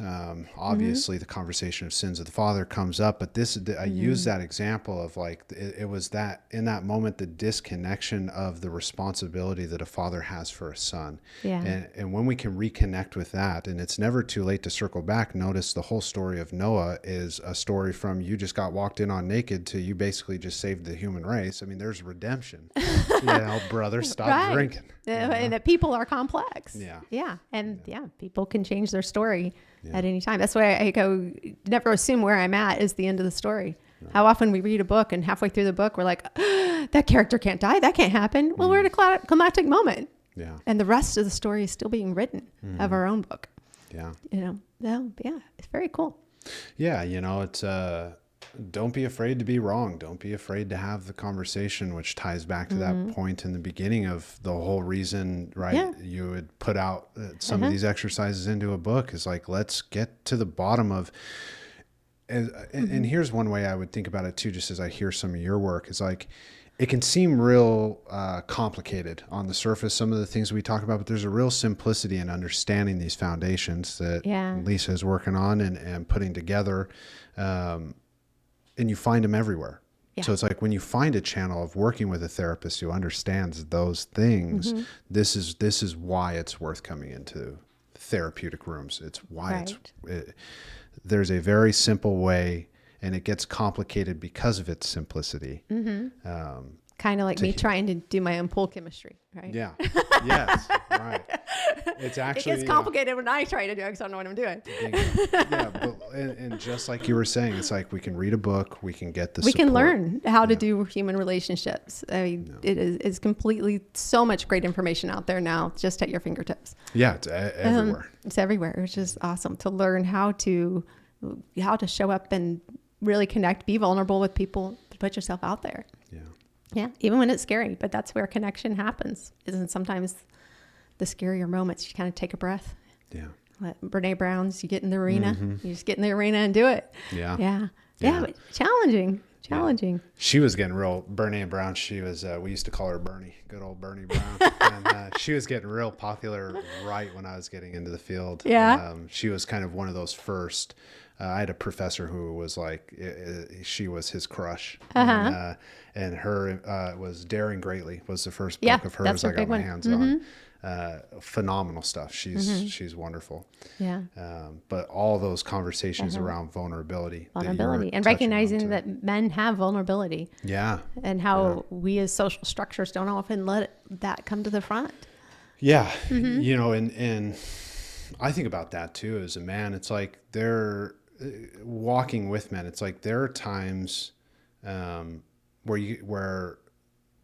obviously the conversation of sins of the father comes up, but I use that example of like it was that in that moment the disconnection of the responsibility that a father has for a son. Yeah. And when we can reconnect with that, and it's never too late to circle back. Notice the whole story of Noah is a story from you just got walked in on naked to you basically just saved the human race. I mean, there's redemption. Brother, stop drinking. And that people are complex. Yeah. Yeah. And people can change their story at any time. That's why I go, never assume where I'm at is the end of the story. Yeah. How often we read a book and halfway through the book, we're like, that character can't die. That can't happen. Well, we're at a climactic moment. Yeah. And the rest of the story is still being written of our own book. Yeah. It's very cool. Yeah. It's, don't be afraid to be wrong. Don't be afraid to have the conversation, which ties back to that point in the beginning of the whole reason, right? Yeah. You would put out some of these exercises into a book is like, let's get to the bottom of, and here's one way I would think about it too, just as I hear some of your work is like, it can seem real complicated on the surface, some of the things we talk about, but there's a real simplicity in understanding these foundations that Lisa is working on and putting together. And you find them everywhere. Yeah. So it's like when you find a channel of working with a therapist who understands those things, this is why it's worth coming into therapeutic rooms. It's why there's a very simple way, and it gets complicated because of its simplicity. Kind of like me trying to do my own pool chemistry, right? Yeah. Yes. Right. It's actually it gets complicated when I try to do it because I don't know what I'm doing. And just like you were saying, it's like we can read a book, we can get the we support. Can learn how to do human relationships. I mean, it is completely so much great information out there now, just at your fingertips. Yeah, it's everywhere. It's everywhere, which is awesome to learn how to show up and really connect, be vulnerable with people, to put yourself out there. Yeah. Yeah, even when it's scary, but that's where connection happens. Isn't sometimes the scarier moments, you kind of take a breath. Yeah. Let Brene Brown's, you get in the arena, you just get in the arena and do it. Yeah. Yeah. Yeah. But challenging. Yeah. She was getting real, Brene Brown, she was, we used to call her Bernie, good old Bernie Brown. And she was getting real popular right when I was getting into the field. Yeah. She was kind of one of those first I had a professor who was like, she was his crush. And her was Daring Greatly was the first book of hers I got my hands on. Phenomenal stuff. She's wonderful. Yeah. But all those conversations around vulnerability and recognizing that men have vulnerability. Yeah. And how we as social structures don't often let that come to the front. Yeah. You know, and I think about that too as a man. It's like they're walking with men. It's like there are times where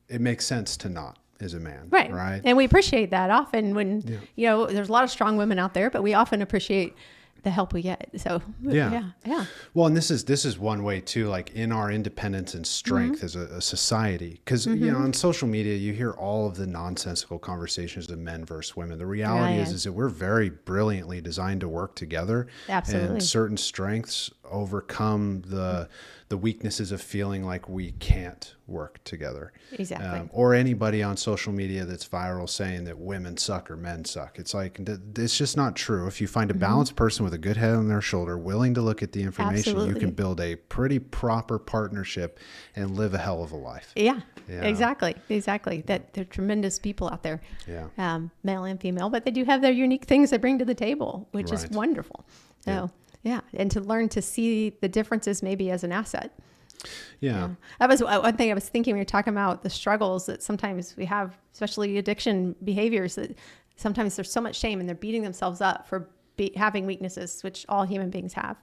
it makes sense to not as a man. Right. And we appreciate that often when, you know, there's a lot of strong women out there, but we often appreciate the help we get. So yeah. Well, and this is one way too, like in our independence and strength as a society, because you know, on social media you hear all of the nonsensical conversations of men versus women. The reality is that we're very brilliantly designed to work together. Absolutely. And certain strengths overcome the weaknesses of feeling like we can't work together. Exactly. Or anybody on social media that's viral saying that women suck or men suck. It's like, it's just not true. If you find a balanced person with a good head on their shoulder, willing to look at the information, you can build a pretty proper partnership and live a hell of a life. Yeah. Exactly. That they're tremendous people out there, male and female, but they do have their unique things they bring to the table, which is wonderful. So and to learn to see the differences maybe as an asset. Yeah. That was one thing I was thinking when you're talking about the struggles that sometimes we have, especially addiction behaviors, that sometimes there's so much shame and they're beating themselves up for having weaknesses, which all human beings have.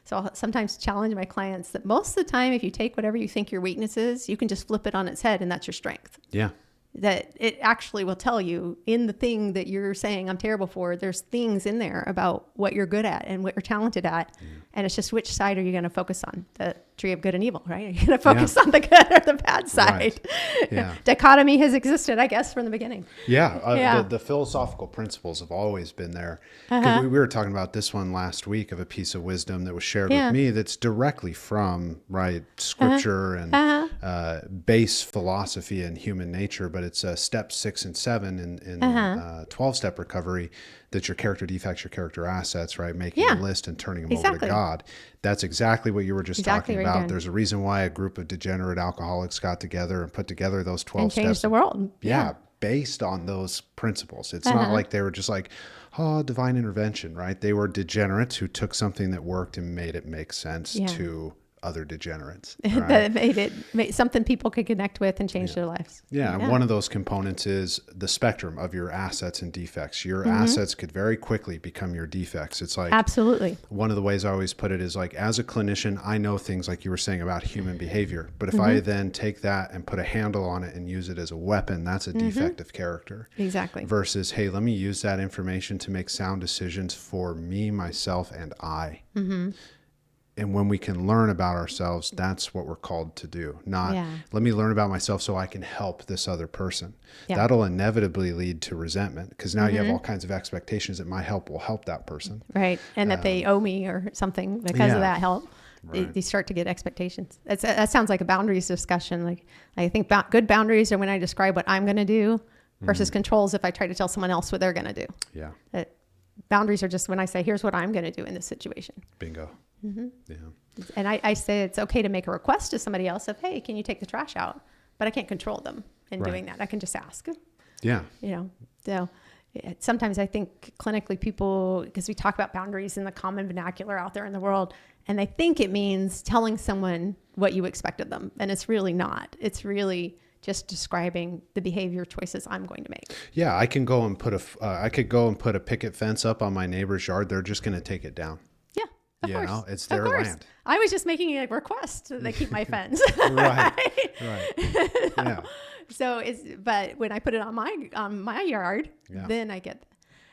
So I'll sometimes challenge my clients that most of the time, if you take whatever you think your weakness is, you can just flip it on its head and that's your strength. Yeah. That it actually will tell you in the thing that you're saying I'm terrible for, there's things in there about what you're good at and what you're talented at. And it's just which side are you going to focus on? The tree of good and evil, right? Are you going to focus on the good or the bad side? Right. Dichotomy has existed, I guess, from the beginning. The philosophical principles have always been there. We were talking about this one last week of a piece of wisdom that was shared with me that's directly from scripture and base philosophy and human nature, but it's steps 6 and 7 in 12-step recovery. That's your character defects, your character assets, right? Making a list and turning them over to God. That's exactly what you were just talking about. There's a reason why a group of degenerate alcoholics got together and put together those 12 steps. And changed the world. Based on those principles. It's not like they were just like, divine intervention, right? They were degenerates who took something that worked and made it make sense to other degenerates. Right? That made something people could connect with and change their lives. And one of those components is the spectrum of your assets and defects. Your assets could very quickly become your defects. It's like, absolutely. One of the ways I always put it is like, as a clinician, I know things like you were saying about human behavior, but if I then take that and put a handle on it and use it as a weapon, that's a defect of character. Exactly. Versus, hey, let me use that information to make sound decisions for me, myself, and I. And when we can learn about ourselves, that's what we're called to do. Not, let me learn about myself so I can help this other person. That'll inevitably lead to resentment because now you have all kinds of expectations that my help will help that person. Right. And that they owe me or something because of that help. Right. They start to get expectations. That sounds like a boundaries discussion. Like I think good boundaries are when I describe what I'm going to do versus controls if I try to tell someone else what they're going to do. Yeah. Boundaries are just when I say, here's what I'm going to do in this situation. Bingo. Yeah. And I say it's okay to make a request to somebody else of, hey, can you take the trash out? But I can't control them in doing that. I can just ask. Yeah. So sometimes I think clinically people, because we talk about boundaries in the common vernacular out there in the world, and they think it means telling someone what you expect of them. And it's really not. It's really just describing the behavior choices I'm going to make. Yeah. I can go and put a picket fence up on my neighbor's yard. They're just going to take it down. Of course. It's their land. I was just making a request that they keep my fence. Right. Yeah. But when I put it on my yard, then I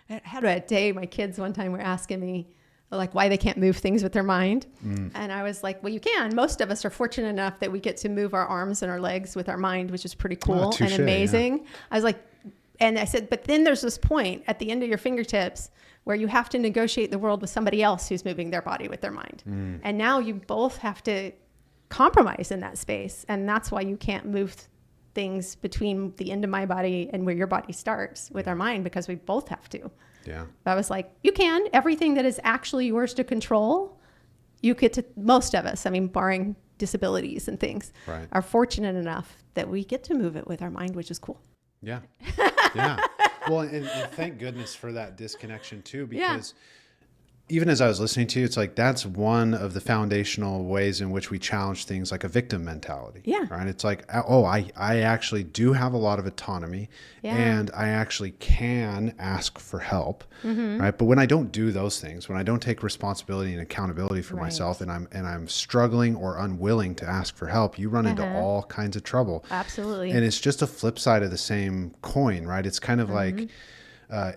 had a day my kids one time were asking me like why they can't move things with their mind. And I was like, well, you can. Most of us are fortunate enough that we get to move our arms and our legs with our mind, which is pretty cool and amazing. Yeah. I was like, and I said, but then there's this point at the end of your fingertips where you have to negotiate the world with somebody else who's moving their body with their mind. And now you both have to compromise in that space. And that's why you can't move things between the end of my body and where your body starts with our mind, because we both have to. Yeah. I was like, you can. Everything that is actually yours to control, you get to, most of us, I mean, barring disabilities and things, Right. are fortunate enough that we get to move it with our mind, which is cool. Yeah. Yeah. Well, and thank goodness for that disconnection too, because even as I was listening to you, it's like that's one of the foundational ways in which we challenge things like a victim mentality. Yeah. Right. It's like, oh, I actually do have a lot of autonomy and I actually can ask for help. Right. But when I don't do those things, when I don't take responsibility and accountability for myself and I'm struggling or unwilling to ask for help, you run into all kinds of trouble. Absolutely. And it's just a flip side of the same coin, right? It's kind of like,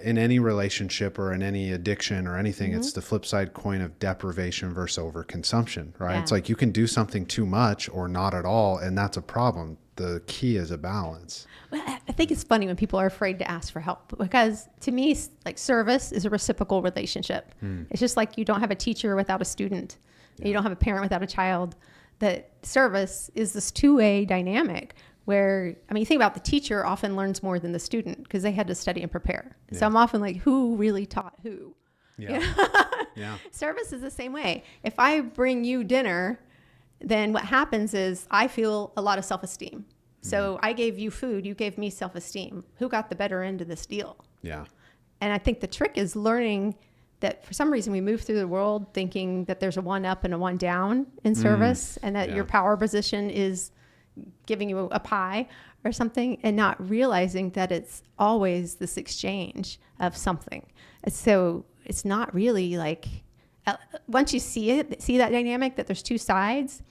in any relationship or in any addiction or anything, it's the flip side coin of deprivation versus overconsumption, right? Yeah. It's like you can do something too much or not at all, and that's a problem. The key is a balance. Well, I think it's funny when people are afraid to ask for help, because to me, like, service is a reciprocal relationship. It's just like you don't have a teacher without a student. You don't have a parent without a child. That service is this two-way dynamic where, I mean, you think about the teacher often learns more than the student because they had to study and prepare. So I'm often like, who really taught who? Yeah. Yeah. Service is the same way. If I bring you dinner, then what happens is I feel a lot of self-esteem. So I gave you food, you gave me self-esteem. Who got the better end of this deal? Yeah. And I think the trick is learning that for some reason we move through the world thinking that there's a one up and a one down in service, and that your power position is giving you a pie or something, and not realizing that it's always this exchange of something. So it's not really like, once you see that dynamic, that there's two sides,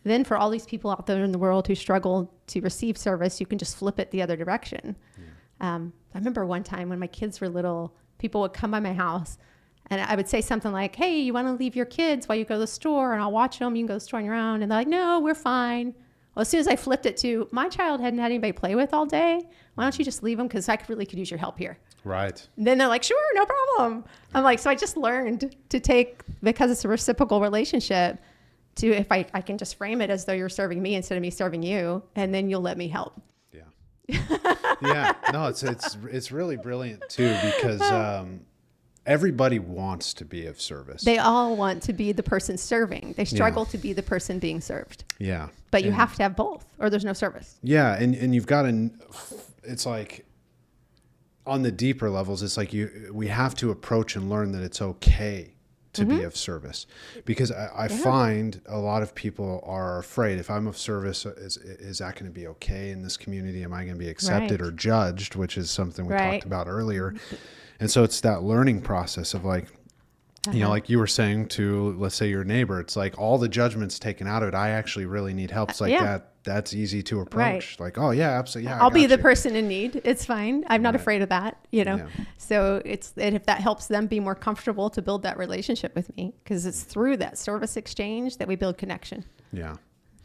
then for all these people out there in the world who struggle to receive service, you can just flip it the other direction. I remember one time when my kids were little, people would come by my house and I would say something like, hey, you want to leave your kids while you go to the store and I'll watch them, you can go to the store on your own. And they're like, no, we're fine. Well, as soon as I flipped it to, my child hadn't had anybody play with all day, why don't you just leave them? Because I really could use your help here. Right. And then they're like, sure, no problem. I'm like, so I just learned to take, because it's a reciprocal relationship, to, if I can just frame it as though you're serving me instead of me serving you, and then you'll let me help. Yeah. Yeah. No, it's really brilliant too, because everybody wants to be of service. They all want to be the person serving. They struggle to be the person being served. Yeah. But you have to have both, or there's no service. Yeah. And you've got to, it's like on the deeper levels, it's like we have to approach and learn that it's okay to be of service, because I find a lot of people are afraid, if I'm of service, is that going to be okay in this community? Am I going to be accepted or judged, which is something we talked about earlier. And so it's that learning process of like, you know, like you were saying to, let's say, your neighbor, it's like all the judgment's taken out of it. I actually really need help. It's like that's easy to approach. Like, oh yeah, absolutely. Yeah, I'll be the person in need. It's fine. I'm not afraid of that, you know? Yeah. So if that helps them be more comfortable to build that relationship with me, because it's through that service exchange that we build connection. Yeah.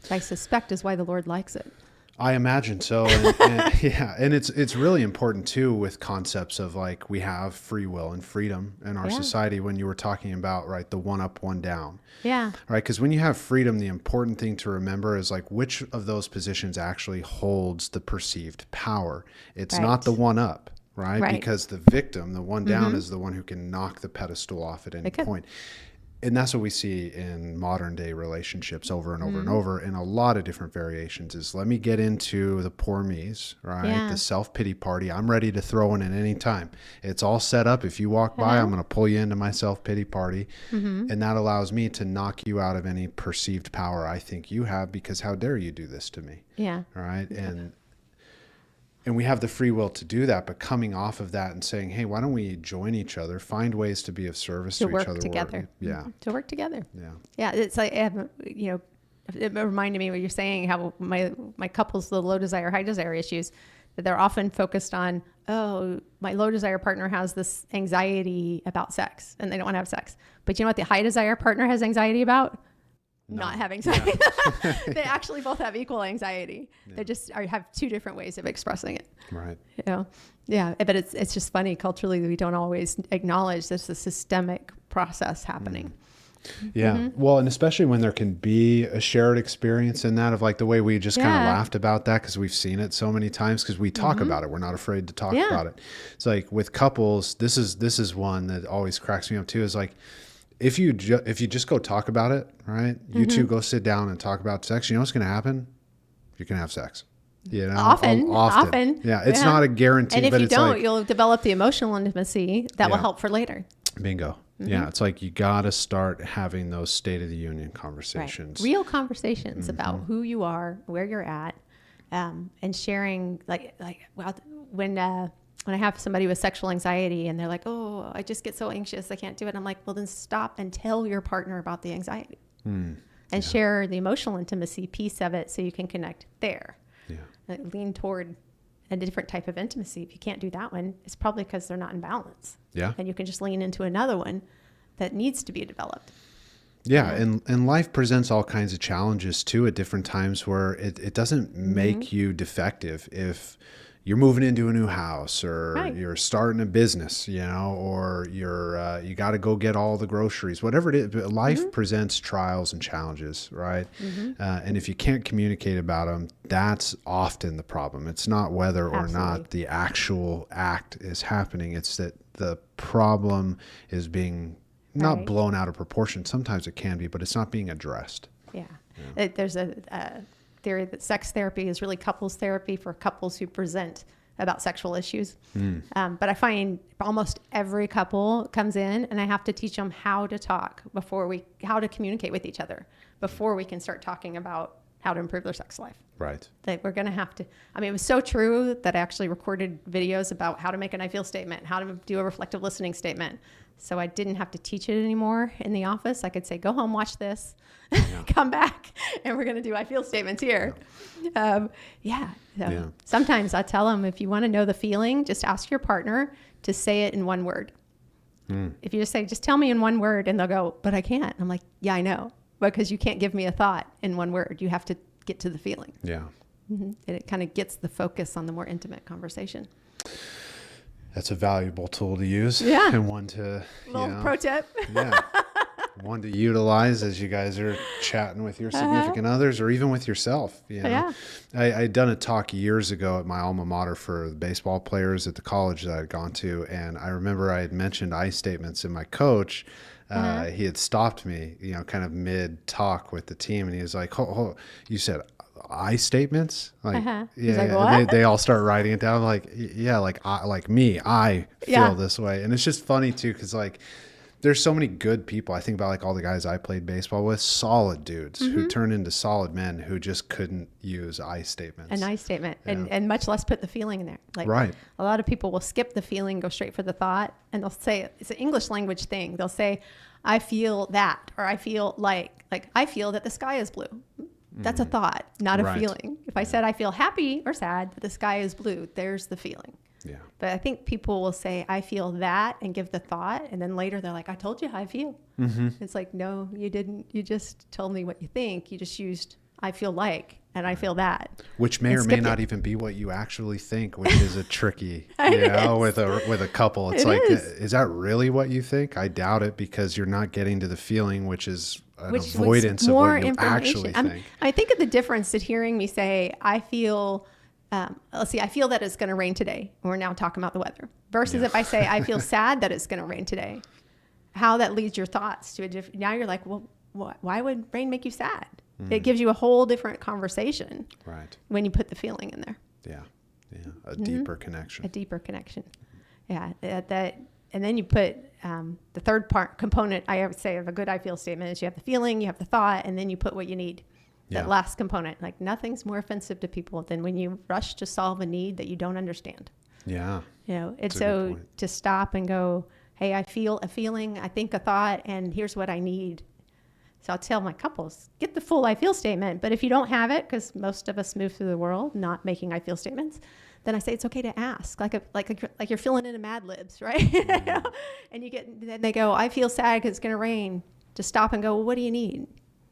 I suspect is why the Lord likes it. I imagine so. And it's really important too with concepts of like, we have free will and freedom in our society, when you were talking about, right, the one up, one down. Yeah. Right. Because when you have freedom, the important thing to remember is like, which of those positions actually holds the perceived power. It's not the one up, right? Because the victim, the one down, is the one who can knock the pedestal off at any point. And that's what we see in modern day relationships over and over and over in a lot of different variations, is let me get into the poor me's, right? Yeah. The self-pity party. I'm ready to throw in at any time. It's all set up. If you walk by, I'm going to pull you into my self-pity party. And that allows me to knock you out of any perceived power I think you have, because how dare you do this to me? Yeah. Right. And we have the free will to do that, but coming off of that and saying, hey, why don't we join each other, find ways to be of service to each other. To work together. To work together. Yeah. Yeah. It's like, you know, it reminded me what you're saying, how my couples, the low desire, high desire issues, that they're often focused on, oh, my low desire partner has this anxiety about sex and they don't want to have sex. But you know what the high desire partner has anxiety about? Not having sex. Yeah. They actually both have equal anxiety. They just have two different ways of expressing it. Right. You know? Yeah. But it's just funny culturally that we don't always acknowledge there's a systemic process happening. Yeah. Well, and especially when there can be a shared experience in that, of like the way we just kind of laughed about that, because we've seen it so many times, because we talk about it. We're not afraid to talk about it. It's like with couples, this is one that always cracks me up too, is like, if you just go talk about it, right? You two go sit down and talk about sex. You know what's going to happen? You're going to have sex. You know, Often. Yeah, it's not a guarantee. And if but you it's don't, like, you'll develop the emotional intimacy that will help for later. Bingo. Yeah, it's like you got to start having those State of the Union conversations. Right. Real conversations about who you are, where you're at, and sharing when I have somebody with sexual anxiety and they're like, oh, I just get so anxious, I can't do it. I'm like, well, then stop and tell your partner about the anxiety and share the emotional intimacy piece of it so you can connect there. Yeah. Like lean toward a different type of intimacy. If you can't do that one, it's probably because they're not in balance. Yeah. And you can just lean into another one that needs to be developed. Yeah. And life presents all kinds of challenges too at different times where it doesn't make you defective if you're moving into a new house or you're starting a business, you know, or you got to go get all the groceries, whatever it is. Life presents trials and challenges, right? And if you can't communicate about them, that's often the problem. It's not whether or not the actual act is happening. It's that the problem is being not blown out of proportion. Sometimes it can be, but it's not being addressed. Yeah. There's a theory that sex therapy is really couples therapy for couples who present about sexual issues. But I find almost every couple comes in and I have to teach them how to talk how to communicate with each other before we can start talking about how to improve their sex life. Right. Like we're going to have to, it was so true that I actually recorded videos about how to make an I feel statement, how to do a reflective listening statement. So I didn't have to teach it anymore in the office. I could say, go home, watch this, come back, and we're going to do I feel statements here. Sometimes I tell them, if you want to know the feeling, just ask your partner to say it in one word. If you just say, just tell me in one word, and they'll go, but I can't. I'm like, yeah, I know, because you can't give me a thought in one word. You have to get to the feeling. Yeah. And it kind of gets the focus on the more intimate conversation. That's a valuable tool to use. Yeah. And one to, pro tip. Yeah. One to utilize as you guys are chatting with your significant others or even with yourself. You know? Yeah. I'd done a talk years ago at my alma mater for the baseball players at the college that I'd gone to. And I remember I had mentioned I statements, and my coach, he had stopped me, kind of mid talk with the team. And he was like, you said I statements? Like, what? They all start writing it down. Like, I feel this way. And it's just funny too. 'Cause there's so many good people. I think about all the guys I played baseball with, solid dudes who turned into solid men who just couldn't use I statements. An I statement and much less put the feeling in there. A lot of people will skip the feeling, go straight for the thought, and they'll say, it's an English language thing. They'll say, I feel that, or I feel like I feel that the sky is blue. That's a thought, not a feeling. If I said I feel happy or sad that the sky is blue, there's the feeling. Yeah. But I think people will say, I feel that, and give the thought. And then later they're like, I told you how I feel. It's like, no, you didn't. You just told me what you think. You just used, I feel like, and I feel that. Which may or may not even be what you actually think, which is a tricky, with a couple. It's is that really what you think? I doubt it, because you're not getting to the feeling, which is avoidance of what you actually think. I think of the difference to hearing me say, I feel, I feel that it's going to rain today. We're now talking about the weather. Versus if I say, I feel sad that it's going to rain today. How that leads your thoughts to a different, now you're like, well, why would rain make you sad? It gives you a whole different conversation. Right. When you put the feeling in there. Yeah. Yeah. A deeper connection. A deeper connection. Yeah. And then you put the third component, I would say, of a good I feel statement is you have the feeling, you have the thought, and then you put what you need. That last component. Like, nothing's more offensive to people than when you rush to solve a need that you don't understand. Yeah. It's so to stop and go, hey, I feel a feeling, I think a thought, and here's what I need. So I'll tell my couples, get the full I feel statement. But if you don't have it, because most of us move through the world not making I feel statements, then I say it's okay to ask, like you're filling in a Mad Libs, right? And then they go, I feel sad because it's going to rain. Just stop and go, well, what do you need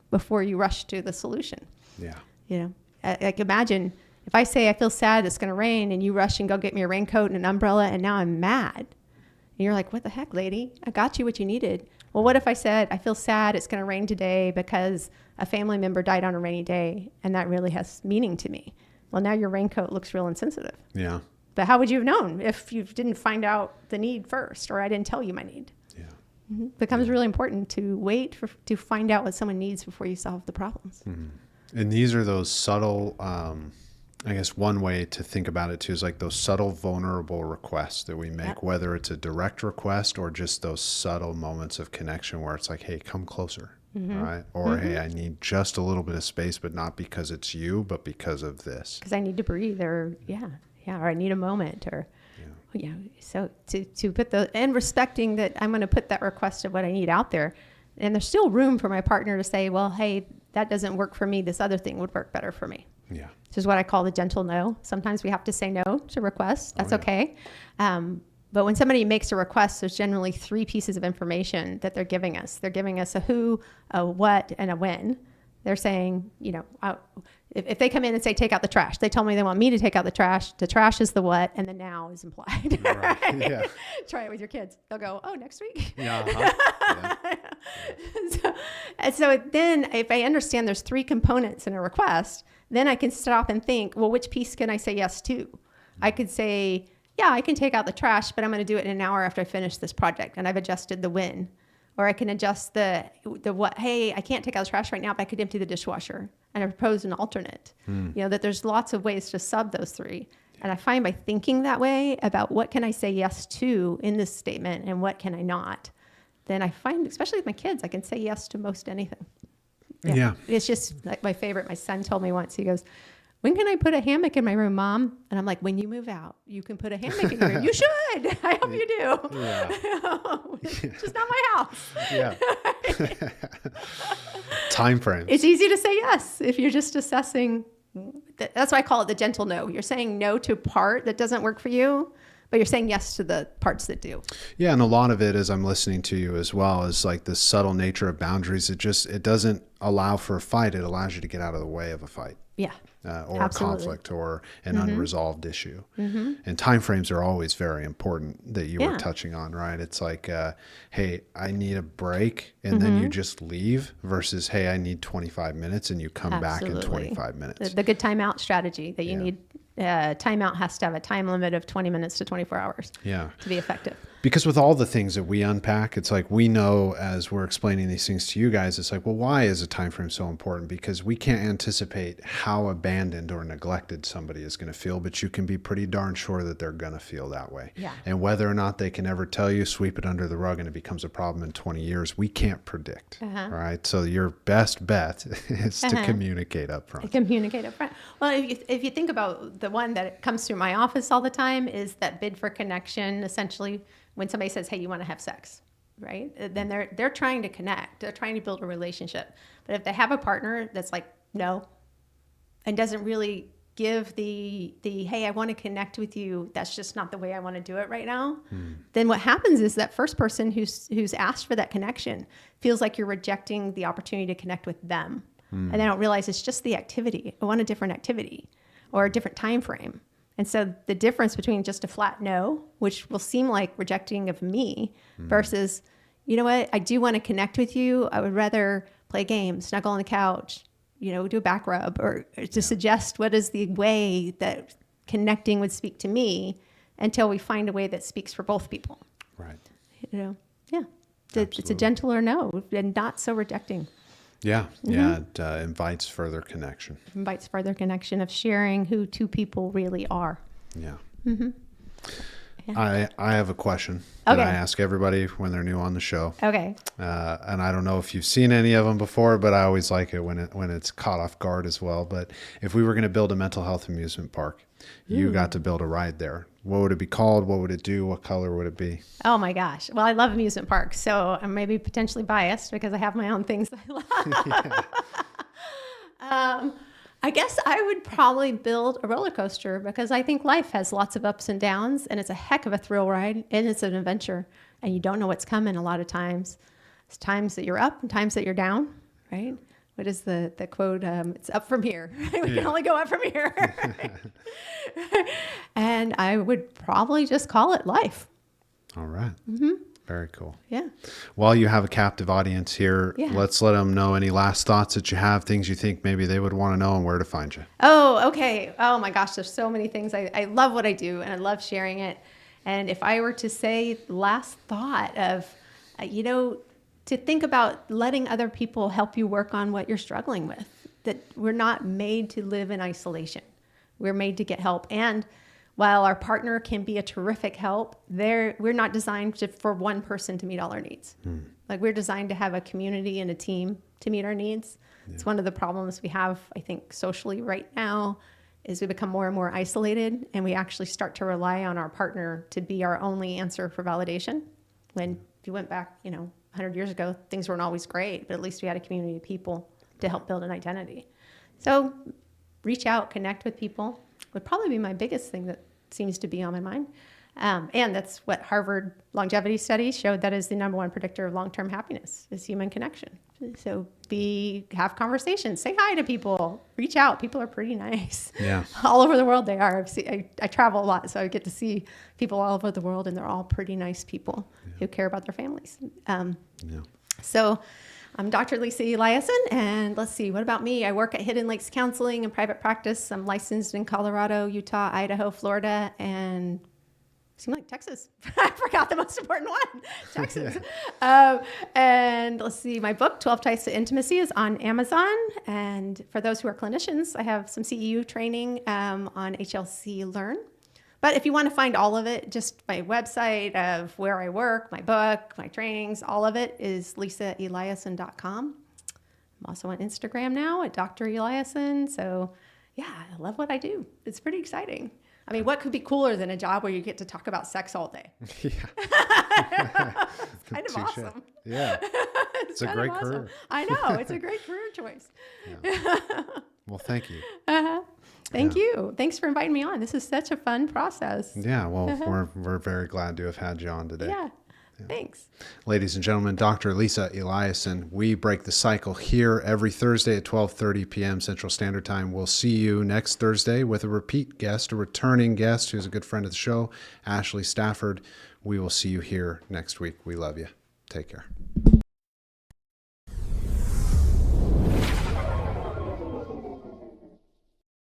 before you rush to the solution? Yeah. Imagine if I say I feel sad it's going to rain, and you rush and go get me a raincoat and an umbrella, and now I'm mad. And you're like, what the heck, lady? I got you what you needed. Well, what if I said, I feel sad it's going to rain today because a family member died on a rainy day, and that really has meaning to me? Well, now your raincoat looks real insensitive. Yeah. But how would you have known if you didn't find out the need first, or I didn't tell you my need? becomes really important to wait to find out what someone needs before you solve the problems. And these are those subtle, I guess one way to think about it too is like those subtle, vulnerable requests that we make, whether it's a direct request or just those subtle moments of connection where it's like, hey, come closer, right? Or, hey, I need just a little bit of space, but not because it's you, but because of this. Because I need to breathe, or or I need a moment, or so to put and respecting that I'm going to put that request of what I need out there, and there's still room for my partner to say, well, hey, that doesn't work for me, this other thing would work better for me. Yeah. Which is what I call the gentle no. Sometimes we have to say no to requests. That's okay. But when somebody makes a request, there's generally 3 pieces of information that they're giving us. They're giving us a who, a what, and a when. They're saying, if they come in and say, take out the trash, they tell me they want me to take out the trash. The trash is the what, and the now is implied. Right. Yeah. Try it with your kids. They'll go, oh, next week? Yeah. So then if I understand there's 3 components in a request, then I can stop and think, well, which piece can I say yes to? I could say, yeah, I can take out the trash, but I'm going to do it in an hour after I finish this project, and I've adjusted the when. Or I can adjust the what, hey, I can't take out the trash right now, but I could empty the dishwasher. And I propose an alternate. That there's lots of ways to sub those 3. And I find by thinking that way about what can I say yes to in this statement and what can I not, then I find, especially with my kids, I can say yes to most anything. Yeah. It's just like my favorite. My son told me once, he goes, when can I put a hammock in my room, Mom? And I'm like, when you move out, you can put a hammock in your room. You should. I hope you do. Yeah. It's just not my house. Yeah. Time frame. It's easy to say yes if you're just assessing. That's why I call it the gentle no. You're saying no to a part that doesn't work for you, but you're saying yes to the parts that do. Yeah. And a lot of it, as I'm listening to you as well, is like the subtle nature of boundaries. It doesn't allow for a fight. It allows you to get out of the way of a fight. Yeah. Or a conflict or an unresolved issue. And timeframes are always very important that you were touching on, right? It's like, hey, I need a break, and then you just leave versus, hey, I need 25 minutes and you come back in 25 minutes. The good timeout strategy that you need. Timeout has to have a time limit of 20 minutes to 24 hours to be effective. Because with all the things that we unpack, it's like we know as we're explaining these things to you guys, it's like, well, why is a time frame so important? Because we can't anticipate how abandoned or neglected somebody is going to feel, but you can be pretty darn sure that they're going to feel that way. Yeah. And whether or not they can ever tell you, sweep it under the rug and it becomes a problem in 20 years, we can't predict, right? So your best bet is to communicate up front. Communicate up front. Well, if you think about the one that comes through my office all the time is that bid for connection, essentially when somebody says, hey, you want to have sex, right? Then they're trying to connect. They're trying to build a relationship. But if they have a partner that's like, no, and doesn't really give the hey, I want to connect with you, that's just not the way I want to do it right now, then what happens is that first person who's asked for that connection feels like you're rejecting the opportunity to connect with them. And they don't realize it's just the activity. I want a different activity or a different time frame. And so the difference between just a flat no, which will seem like rejecting of me, versus, you know what, I do want to connect with you. I would rather play a game, snuggle on the couch, do a back rub, or to suggest what is the way that connecting would speak to me until we find a way that speaks for both people. Right. It's a gentler no and not so rejecting. Yeah. Yeah. It invites further connection. Invites further connection of sharing who 2 people really are. Yeah. I have a question that I ask everybody when they're new on the show. Okay. And I don't know if you've seen any of them before, but I always like it when it's caught off guard as well. But if we were going to build a mental health amusement park, you got to build a ride there. What would it be called? What would it do? What color would it be? Oh my gosh. Well, I love amusement parks, so I'm maybe potentially biased because I have my own things I love. I guess I would probably build a roller coaster because I think life has lots of ups and downs, and it's a heck of a thrill ride, and it's an adventure, and you don't know what's coming a lot of times. It's times that you're up and times that you're down, right? What is the quote? It's up from here. We can only go up from here. And I would probably just call it life. All right. Very cool. Yeah. While you have a captive audience here, let's let them know any last thoughts that you have, things you think maybe they would want to know, and where to find you. Oh, okay. Oh my gosh, there's so many things. I love what I do, and I love sharing it. And if I were to say last thought of To think about letting other people help you work on what you're struggling with, that we're not made to live in isolation. We're made to get help. And while our partner can be a terrific help, we're not designed for one person to meet all our needs. Like, we're designed to have a community and a team to meet our needs. Yeah. It's one of the problems we have, I think, socially right now, is we become more and more isolated, and we actually start to rely on our partner to be our only answer for validation. When if you went back, 100 years ago, things weren't always great, but at least we had a community of people to help build an identity. So reach out, connect with people would probably be my biggest thing that seems to be on my mind. And that's what Harvard longevity studies showed, that is the number one predictor of long-term happiness, is human connection. So have conversations, say hi to people, reach out. People are pretty nice. Yeah. All over the world they are. I travel a lot, so I get to see people all over the world, and they're all pretty nice people who care about their families. So I'm Dr. Lisa Elieson, and let's see, what about me? I work at Hidden Lakes Counseling in private practice. I'm licensed in Colorado, Utah, Idaho, Florida, and seemed like Texas. I forgot the most important one, Texas. And let's see, my book, 12 Types of Intimacy, is on Amazon. And for those who are clinicians, I have some CEU training on HLC Learn. But if you want to find all of it, just my website of where I work, my book, my trainings, all of it is lisaelieson.com. I'm also on Instagram now at Dr. Elieson. So yeah, I love what I do. It's pretty exciting. I mean, what could be cooler than a job where you get to talk about sex all day? Yeah. It's kind of awesome. Yeah. It's a great career. I know. It's a great career choice. Yeah. Well, thank you. Thank you. Thanks for inviting me on. This is such a fun process. Yeah. Well, we're very glad to have had you on today. Yeah. Thanks. Ladies and gentlemen, Dr. Lisa Elieson. We break the cycle here every Thursday at 12:30 p.m. Central Standard Time. We'll see you next Thursday with a repeat guest, a returning guest who's a good friend of the show, Ashley Stafford. We will see you here next week. We love you. Take care.